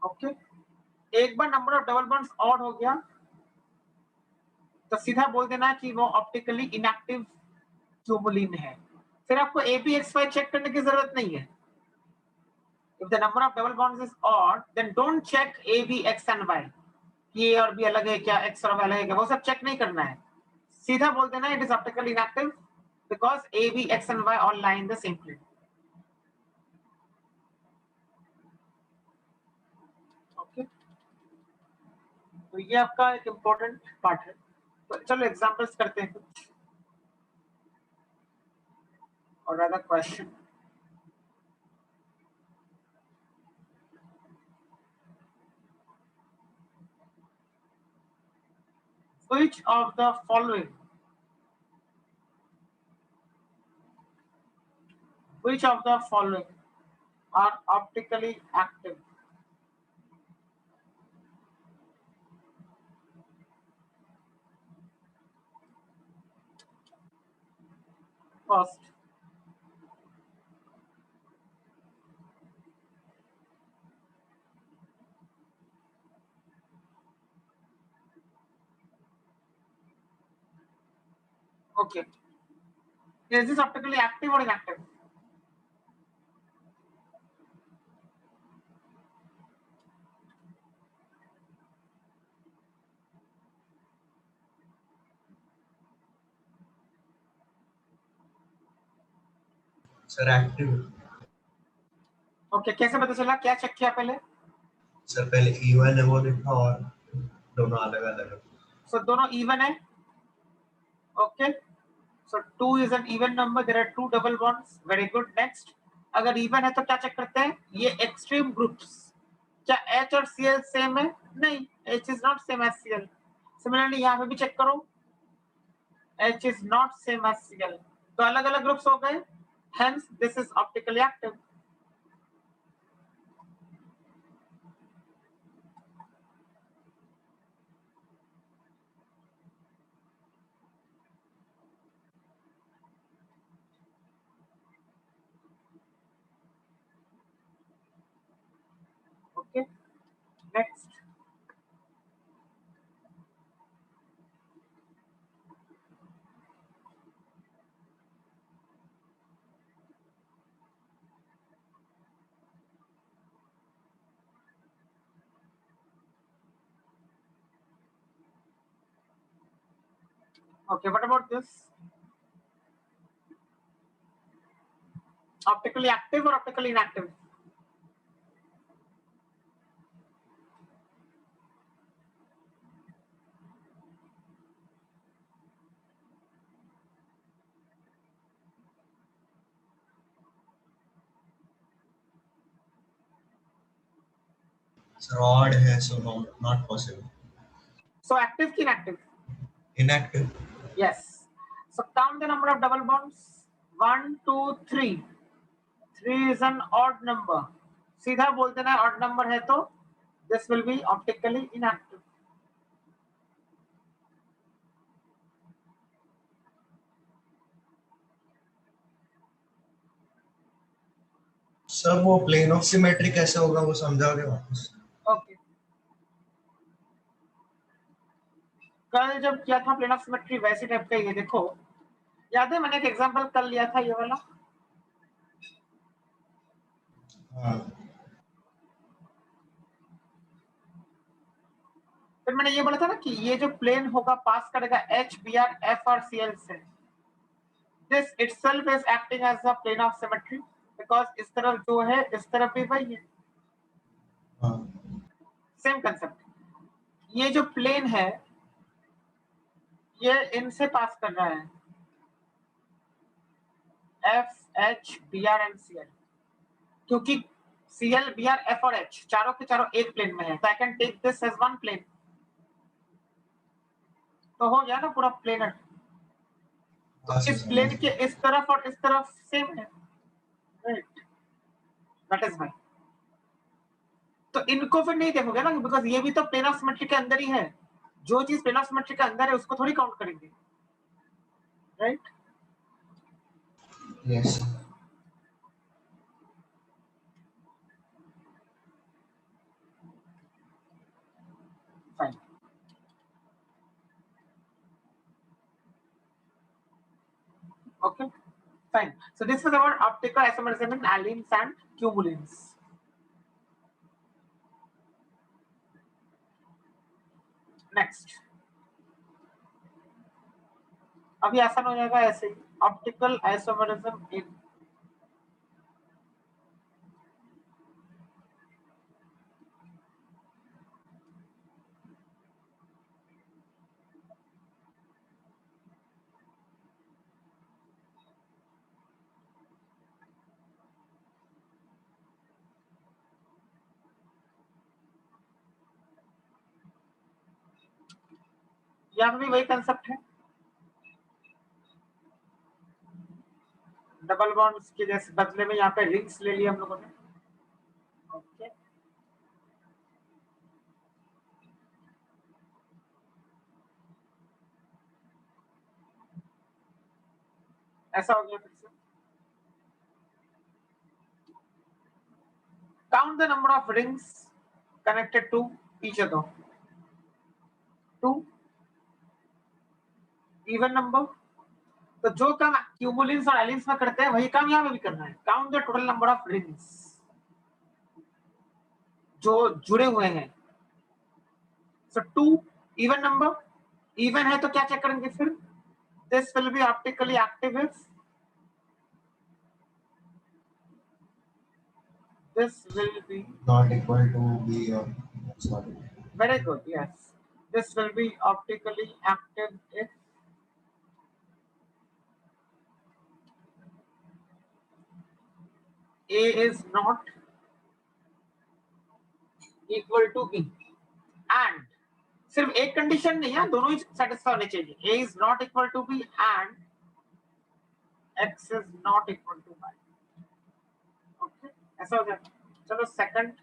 ओके, एक बार number of double bonds odd हो गया तो सीधा बोल देना कि वो ऑप्टिकली इनएक्टिव ट्यूबुलिन है. फिर आपको ABXY चेक करने की जरूरत नहीं है. If the number of double bonds is odd, then don't check A, B, X and Y. ये और भी अलग है क्या, X और Y अलग है क्या, वो सब चेक नहीं करना है. सीधा बोल देना it is optically inactive because A, B, X and Y all lie in the same plane. Okay. तो ये आपका एक इम्पोर्टेंट पार्ट है. तो चलो एग्जांपल्स करते हैं कुछ और rather question. Which of the following are optically active? First, okay, Is this optically active or inactive? Sir active. Okay, कैसे पता चला? क्या चेक किया पहले? सर पहले इवन है वो देखा और दोनों अलग अलग। सो दोनों इवन है। Okay, so 2 is an even number, there are 2 double bonds. Very good. Next, अगर इवन है तो क्या चेक करते हैं? ये एक्सट्रीम ग्रुप्स, क्या H और Cl सेम है? नहीं, H is not same as Cl. Similarly यहाँ पे भी चेक करो, H is not same as Cl. तो अलग अलग ग्रुप्स हो गए, hence this is optically active. Okay, next. Okay, what about this? Optically active or optically inactive? Sir odd है, so not possible. So active ki inactive? Inactive. Yes. So count the number of double bonds. 1, 2, 3. 3 is an odd number. सीधा बोल देना odd number है तो this will be optically inactive. Sir वो plane of symmetry कैसे होगा वो समझाओगे वापस? Okay. कल जब किया था प्लेन ऑफ सिमेट्री वैसे टाइप का ये देखो, याद है मैंने एक एग्जांपल कल लिया था ये वाला? हाँ। फिर मैंने ये बोला था ना कि ये जो प्लेन होगा पास करेगा H, Br, F और Cl से, this itself is acting as a plane of symmetry because इस तरफ जो है इस तरफ भी वही है। हाँ। सेम कंसेप्ट, ये जो प्लेन है ये इनसे पास कर रहा है F, H, Br and Cl, क्योंकि Cl, Br, F और H चारों के चारों एक प्लेन में है, तो I can take this as one plane, तो हो गया ना पूरा प्लेनर। तो इस प्लेन के इस तरफ और इस तरफ सेम है, राइट? That is why. तो इनको फिर नहीं देखोगे ना, बिकॉज ये भी तो प्लेन ऑफ सिमेट्री के अंदर ही है, जो चीज प्लेन ऑफ सिमेट्री के अंदर है उसको थोड़ी काउंट करेंगे, right? Yes. Fine. Okay, fine. So this was about optical isomerism in alines and cumulines. Next. अभी आसान हो जाएगा ऐसे ही, ऑप्टिकल आइसोमेरिज्म इन यहाँ भी वही कंसेप्ट है, डबल बॉन्ड्स के जैसे बदले में यहाँ पे रिंग्स ले लिया हम लोगों ने। ओके, ऐसा हो गया। फिर से count the number of rings connected to each other. 2 even number, तो जो काम क्यूमुलिन्स और एलिन्स में करते हैं वही काम यहाँ में भी करना है. Count the total number of rings जो जुड़े हुए हैं. सो 2 इवन नंबर, इवन है तो क्या चेक करेंगे फिर? This will be optically active if this will be not equal to B or sorry. very good. Yes, this will be optically active if A is not equal to B and सिर्फ एक condition नहीं है, दोनों ही satisfy होने चाहिए. A is not equal to B and X is not equal to Y. Okay, ऐसा हो जाएगा. चलो second.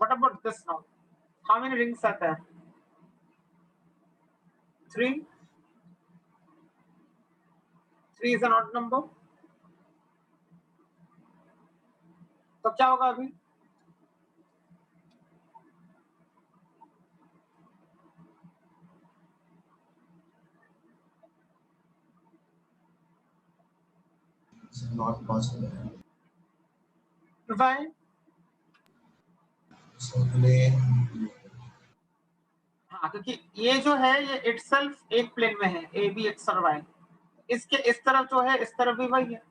What about this now? How many rings are there? 3. 3 is an odd number. तो क्या होगा अभी? It's not possible. Why? So plane. हाँ, क्योंकि ये जो है ये इटसेल्फ एक प्लेन में है, ए बी एक्स और वाई. इसके इस तरफ जो है इस तरफ भी वही है.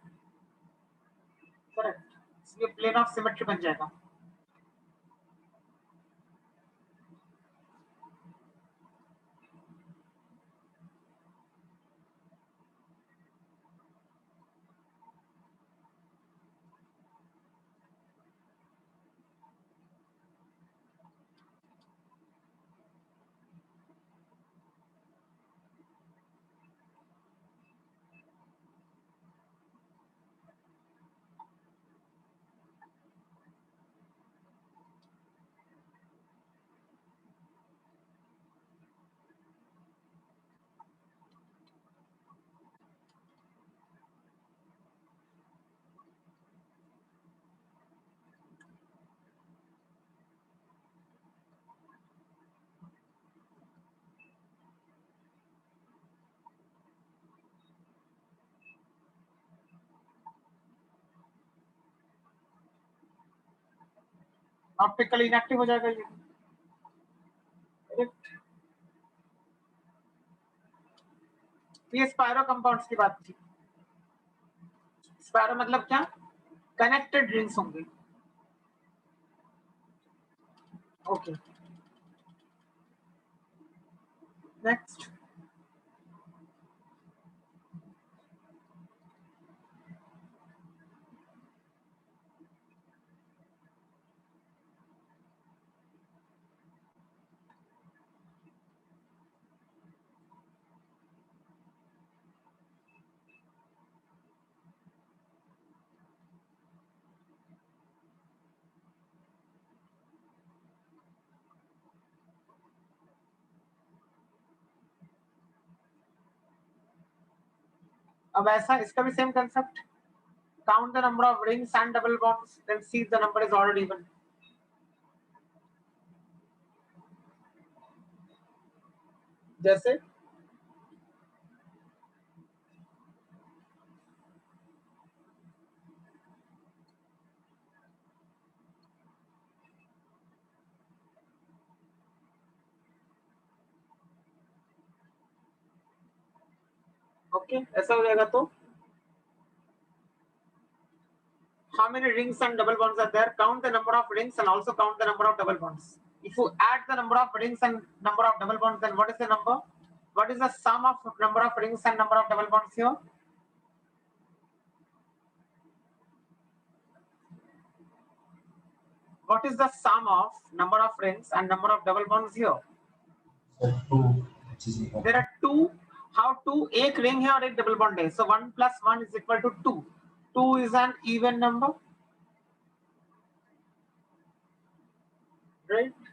करेक्ट. इसलिए प्लेन ऑफ सिमेट्री बन जाएगा. ऑप्टिकल इनएक्टिव हो जाएगा ये. करेक्ट. ये स्पायरो कंपाउंड्स की बात थी. स्पायरो मतलब क्या? कनेक्टेड रिंग्स होंगे. Okay, next. अब ऐसा इसका भी same concept. Count the number of rings and double bonds, then see the number is already even. जैसे ओके, ऐसा हो जाएगा. तो how many rings and double bonds are there? Count the number of rings and also count the number of double bonds. If you add the number of rings and number of double bonds, then what is the number? What is the sum of number of rings and number of double bonds here? What is the sum of number of rings and number of double bonds here? So 2. Which is equal. There are 2. How 2? एक ring है और एक double bond है. So 1 plus 1 is equal to 2. 2 is an even number, right?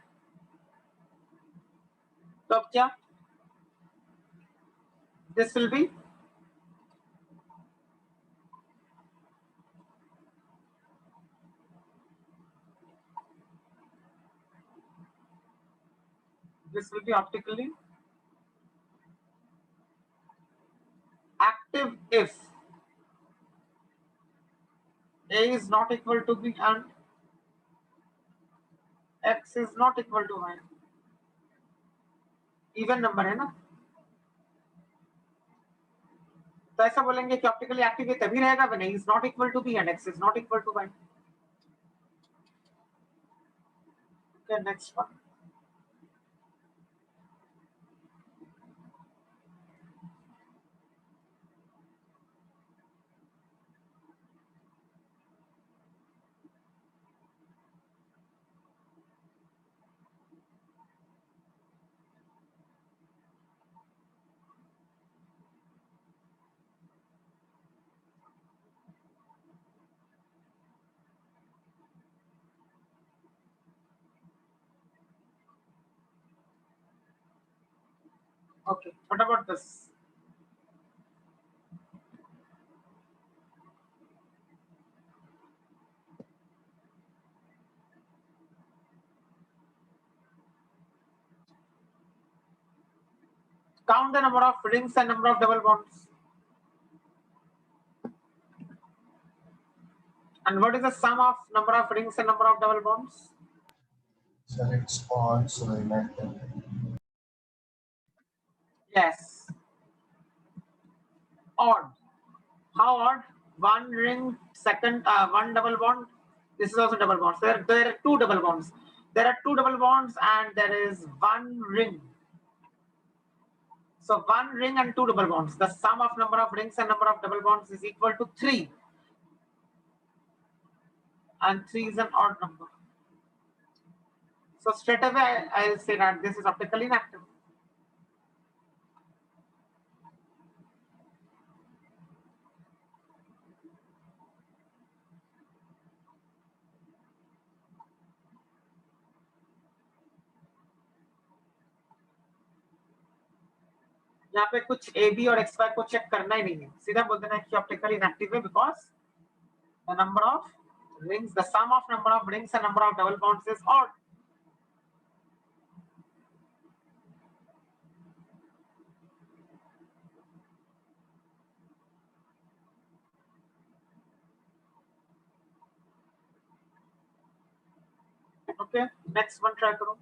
तो अब क्या, this will be optically active if A is not equal to B and X is not equal to Y. Even number है ना, तो ऐसा बोलेंगे कि optically active ये तभी रहेगा when A is not equal to B and X is not equal to Y. Okay, next one. Okay, what about this? Count the number of rings and number of double bonds. And what is the sum of number of rings and number of double bonds? Sir, it's odd, so inactive. Yes. Odd. How odd? One ring, one double bond. This is also double bonds. There are two double bonds. There are two double bonds and there is one ring. So one ring and two double bonds. The sum of number of rings and number of double bonds is equal to 3. And 3 is an odd number. So straight away I'll say that this is optically inactive. यहाँ पे कुछ A B और x Y को check करना ही नहीं है, सीधा बोल देना कि ऑप्टिकली इनएक्टिव है because the number of rings, the sum of number of rings and number of double bonds is odd. Okay, next one try करो.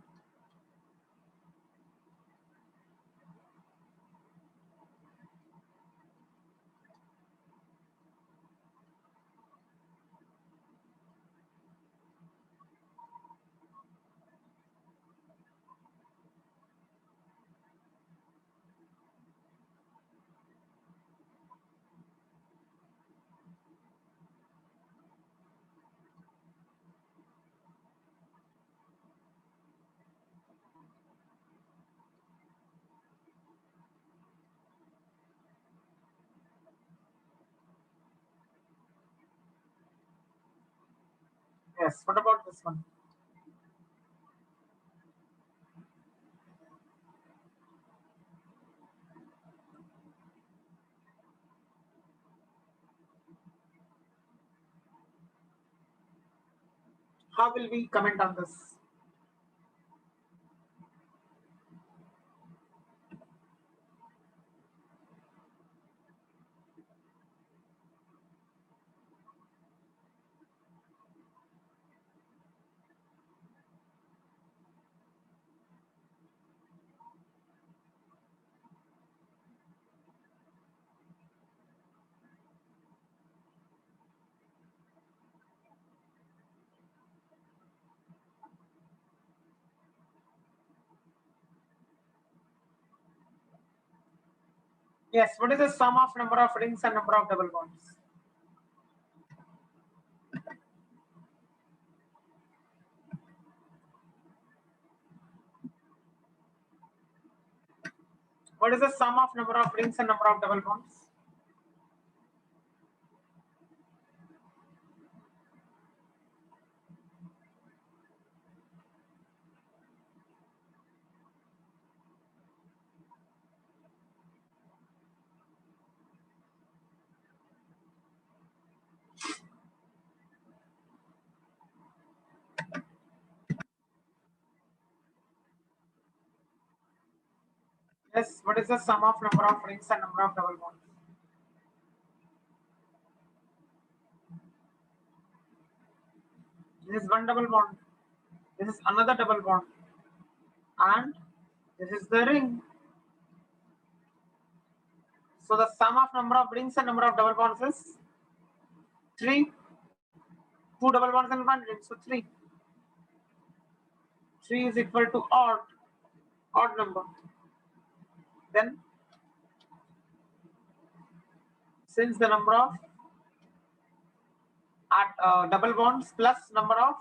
Yes, what about this one? How will we comment on this? Yes, what is the sum of number of rings and number of double bonds? What is the sum of number of rings and number of double bonds? Yes, what is the sum of number of rings and number of double bonds? This is one double bond. This is another double bond. And this is the ring. So the sum of number of rings and number of double bonds is 3. 2 double bonds and 1 ring. So 3. 3 is equal to odd number. Then since the number of double bonds plus number of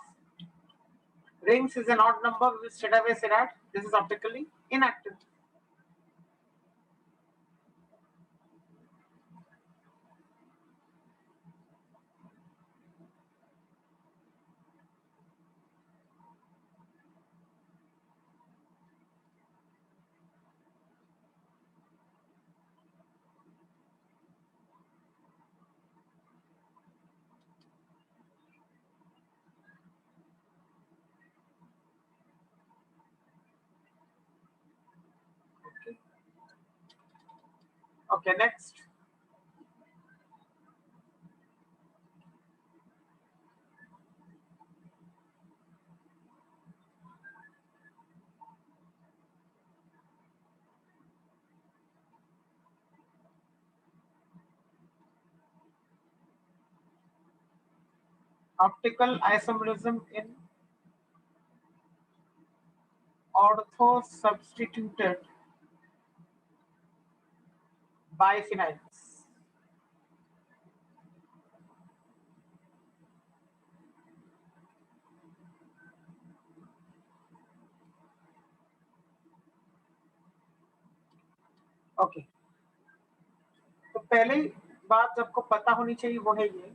rings is an odd number, we will straight away say that this is optically inactive. Okay, next. Optical isomerism in ortho-substituted biphenyls. Okay, तो पहले बात सबको पता होनी चाहिए वो है ये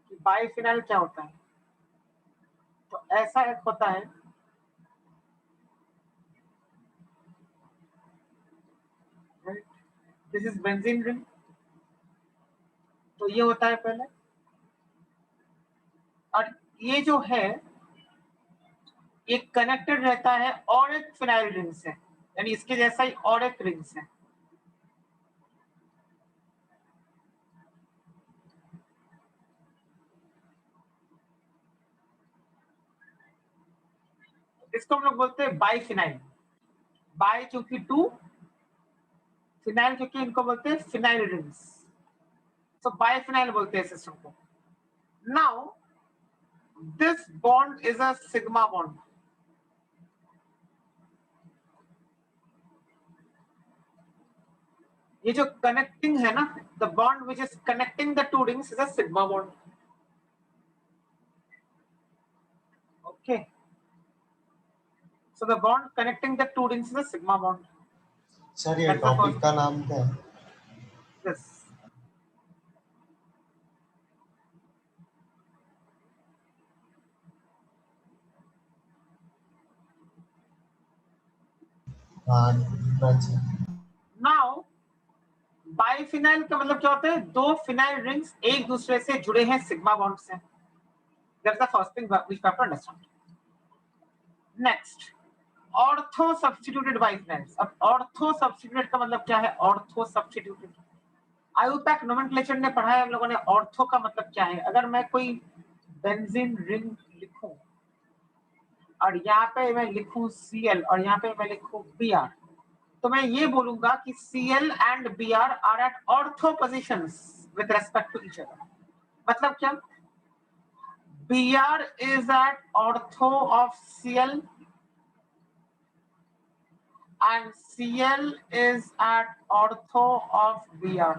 कि बाइफिनाइल क्या होता है। तो ऐसा एक होता है, दिस इज बेंजीन रिंग। तो ये होता है पहले, और ये जो है ये कनेक्टेड रहता है और एक फिनाइल रिंग से, यानी इसके जैसा ही और एक रिंग से। इसको हम लोग बोलते हैं बाइफिनाइल। बाई चूंकि 2, फिनाइल क्योंकि इनको बोलते हैं फिनाइल रिंग्स, तो बाइफिनाइल बोलते हैं सिस्टम को। Now this bond is a sigma bond. ये जो कनेक्टिंग है ना, the bond which is connecting the two rings is a sigma bond. Okay, so the bond connecting the two rings is a sigma bond. Sir ये topic का नाम क्या है? Yes. Now biphenyl का मतलब क्या होता है? दो फिनाइल रिंग्स एक दूसरे से जुड़े हैं सिग्मा बॉन्ड से। That's the first thing which we have to understand. Next, ortho substituted biphenyls. अब ऑर्थो सब्स्टिट्यूटेड का मतलब क्या है? ऑर्थो सब्स्टिट्यूटेड आयुपैक नोमेनक्लेचर ने पढ़ा है हम लोगों ने। ऑर्थो का मतलब क्या है? अगर मैं कोई बेंजीन रिंग लिखूं और यहाँ पे मैं लिखूं Cl और यहाँ पे मैं लिखूं Br, तो मैं ये बोलूंगा कि Cl and Br are at ortho positions with respect to each other. मतलब क्या? Br is at ortho of Cl and Cl is at ortho of Br,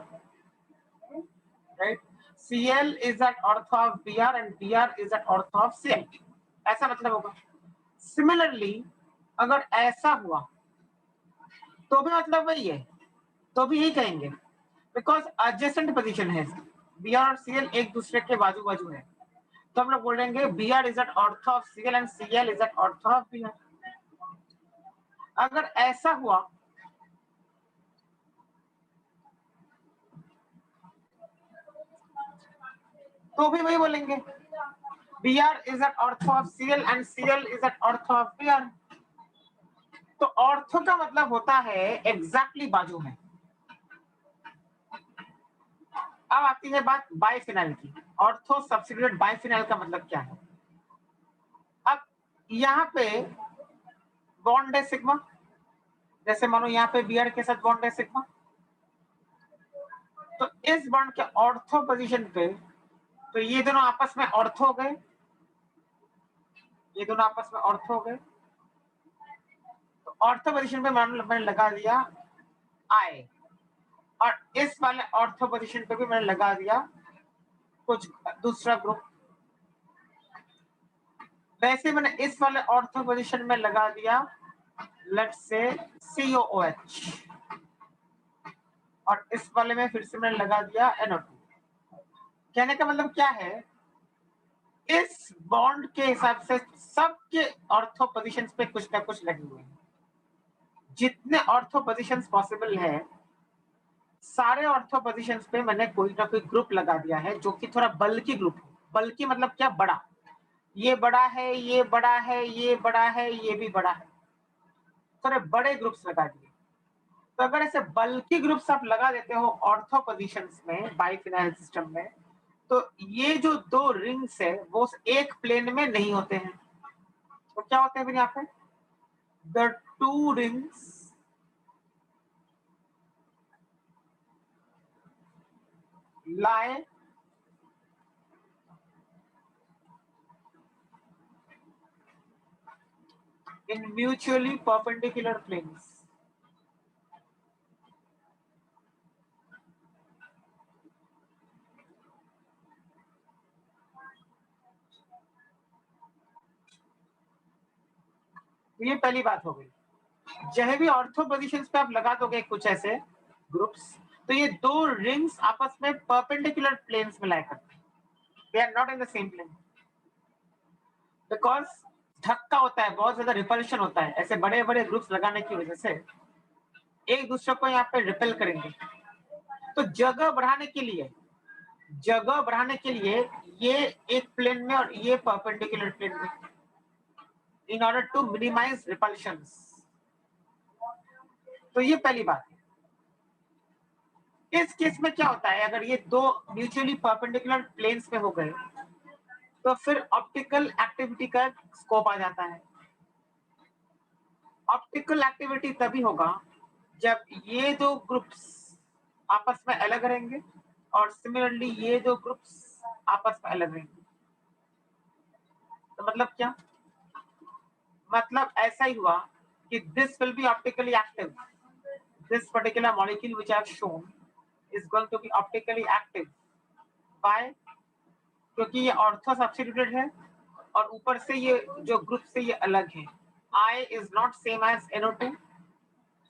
right? Cl is at ortho of Br and Br is at ortho of Cl, ऐसा मतलब होगा। Similarly अगर ऐसा हुआ तो भी मतलब वही है, तो भी यही कहेंगे, बिकॉज एडजेसेंट पोजीशन है। Br और Cl एक दूसरे के बाजू बाजू है, तो हम लोग बोलेंगे Br is at ortho of Cl and Cl is at ortho of Br। अगर ऐसा हुआ तो भी वही बोलेंगे, Br is at ortho of Cl and Cl is at ortho of Br। तो ऑर्थो का मतलब होता है एग्जैक्टली बाजू में। अब आती है बात बाइफिनाइल की। ऑर्थो सब्स्टिट्यूटेड बाइफिनाइल का मतलब क्या है? अब यहाँ पे बॉन्ड है सिग्मा, जैसे मानो यहाँ पे बीआर के साथ बॉन्ड है सिग्मा, तो इस बॉन्ड के ऑर्थो पोजीशन पे तो ये दोनों आपस में ऑर्थो हो गए, ये दोनों आपस में ऑर्थो हो गए। तो ऑर्थो पोजीशन पे मैंने लगा दिया आई, और इस वाले ऑर्थो पोजीशन पे भी मैंने लगा दिया कुछ दूसरा ग्रुप। वैसे मैंने इस वाले ऑर्थो पोजीशन में लगा दिया लेट्स से COOH, और इस वाले में फिर से मैंने लगा दिया NO2। कहने का मतलब क्या है, इस बॉन्ड के हिसाब से सबके ऑर्थो पोजीशंस पे कुछ ना कुछ लगे हुए हैं। जितने ऑर्थो पोजीशंस पॉसिबल है सारे ऑर्थो पोजीशंस पे मैंने कोई ना कोई ग्रुप लगा दिया है जो कि थोड़ा बल्कि ग्रुप हो। बल्कि मतलब क्या, बड़ा, ये बड़ा है, ये बड़ा है, ये बड़ा है, ये भी बड़ा है, थोड़े बड़े ग्रुप्स लगा दिए। तो अगर ऐसे बल्कि ग्रुप्स आप लगा देते हो ऑर्थो पोजीशंस में बाइफिनाइल सिस्टम में, तो ये जो दो रिंग्स है वो एक प्लेन में नहीं होते हैं। तो क्या होते हैं फिर यहाँ पे, the two rings lie in mutually perpendicular planes. तो ये पहली बात हो गई। जहाँ भी ऑर्थो पोजीशंस पे आप लगा दोगे कुछ ऐसे ग्रुप्स, तो ये दो रिंग्स आपस में परपेंडिकुलर प्लेन्स में लाया करते हैं, they are not in the same plane, because धक्का होता है, बहुत ज्यादा रिपल्शन होता है, ऐसे बड़े बड़े ग्रुप्स लगाने की वजह से एक दूसरे को यहाँ पे रिपेल करेंगे। तो जगह बढ़ाने के लिए ये एक प्लेन में और ये परपेंडिकुलर प्लेन में, in order to minimize repulsions. तो ये पहली बात है। इस केस में क्या होता है, अगर ये दो म्यूचुअली परपेंडिकुलर प्लेन्स में हो गए तो फिर ऑप्टिकल एक्टिविटी का स्कोप आ जाता है। ऑप्टिकल एक्टिविटी तभी होगा जब ये दो ग्रुप्स आपस में अलग रहेंगे और सिमिलरली ये दो ग्रुप्स आपस में अलग रहेंगे। तो मतलब क्या, मतलब ऐसा ही हुआ कि this will be optically active, this particular molecule which I have shown is going to be optically active by, क्योंकि ये ऑर्थो सब्स्टिट्यूटेड है और ऊपर से ये जो ग्रुप से ये अलग है। I is not same as NO2,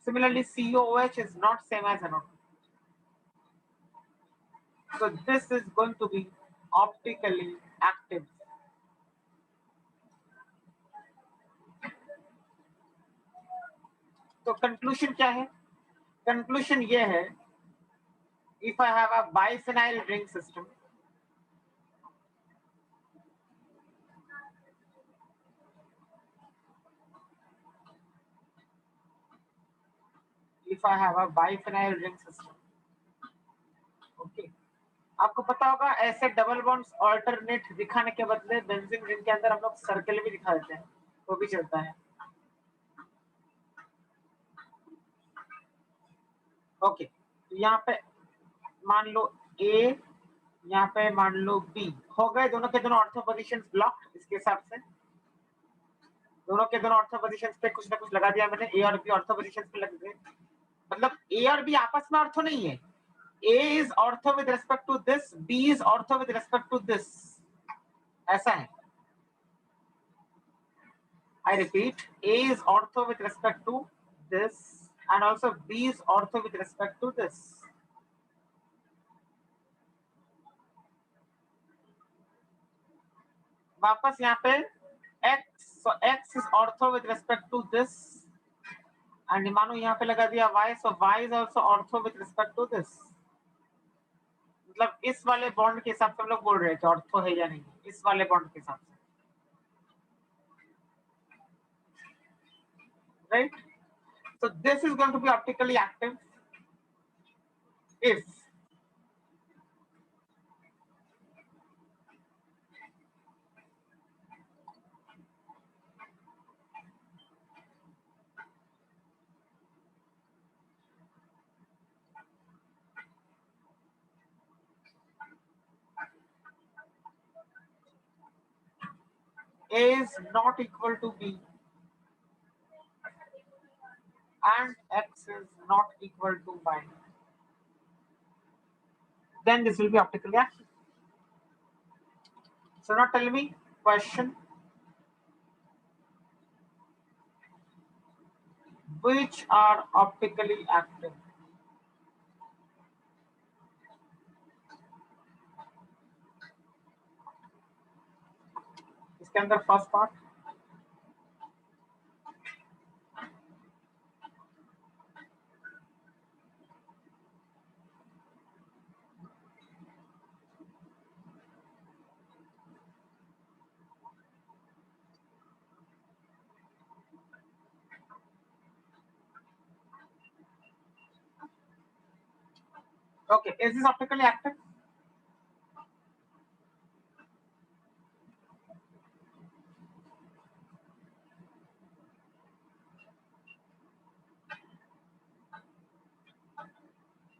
similarly COOH is not same as NO2, so this is going to be optically active. तो कंक्लूजन क्या है, कंक्लूजन ये है, if I have a biphenyl ring system, if I have a biphenyl ring system, okay, आपको पता होगा ऐसे double bonds alternate दिखाने के बदले बेंजीन रिंग के अंदर हम लोग सर्कल भी दिखा देते हैं, वो भी चलता है। ओके, तो यहाँ पे मान लो ए, यहाँ पे मान लो बी, हो गए दोनों के दोनों ऑर्थो पोजीशंस ब्लॉक्ड। इसके हिसाब से दोनों के दोनों ऑर्थो पोजीशंस पे कुछ ना कुछ लगा दिया मैंने, ए और बी ऑर्थो पोजीशंस पे लग गए। मतलब ए और बी आपस में ऑर्थो नहीं है, A is ortho with respect to this, B is ortho with respect to this, ऐसा है। I repeat, A is ortho with respect to this and also B is ortho with respect to this. वापस यहाँ पे X, so X is ortho with respect to this and मानो यहाँ पे लगा दिया Y, so Y is also ortho with respect to this. मतलब इस वाले बॉन्ड के हिसाब से हम लोग बोल रहे हैं कि ऑर्थो है या नहीं, इस वाले बॉन्ड के हिसाब से, right? So this is going to be optically active if A is not equal to B and X is not equal to Y, then this will be optically active. So now tell me, question, which are optically active? इसके अंदर first part, okay, is this optically active?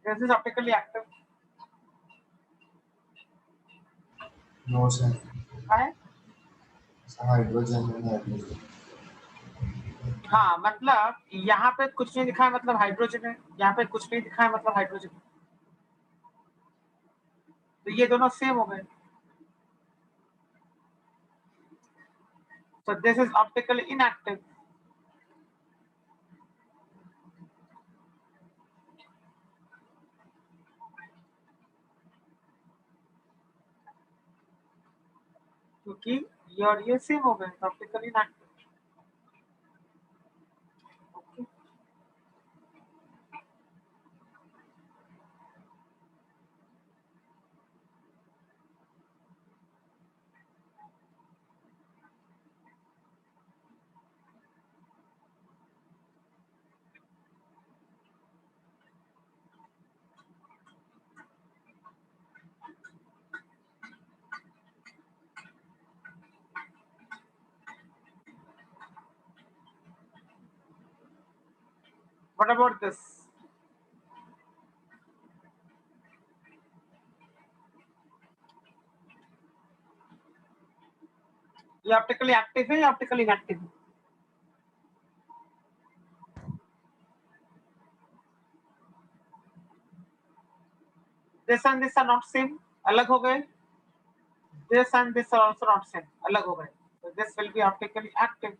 Is this optically active? No, sir. है? Hydrogen and hydrogen. हाँ, मतलब यहाँ पे कुछ नहीं दिखा है मतलब हाइड्रोजन है, यहाँ पे कुछ नहीं दिखा है मतलब हाइड्रोजन है, तो ये दोनों सेम हो गए. So this is optically inactive. क्योंकि ये और ये सेम हो गए, optically inactive. Okay. What about this? ये ऑप्टिकली एक्टिव है या ऑप्टिकली इनएक्टिव है? This and this are not same, अलग हो गए. This and this are also not same, अलग हो गए. So this will be optically active.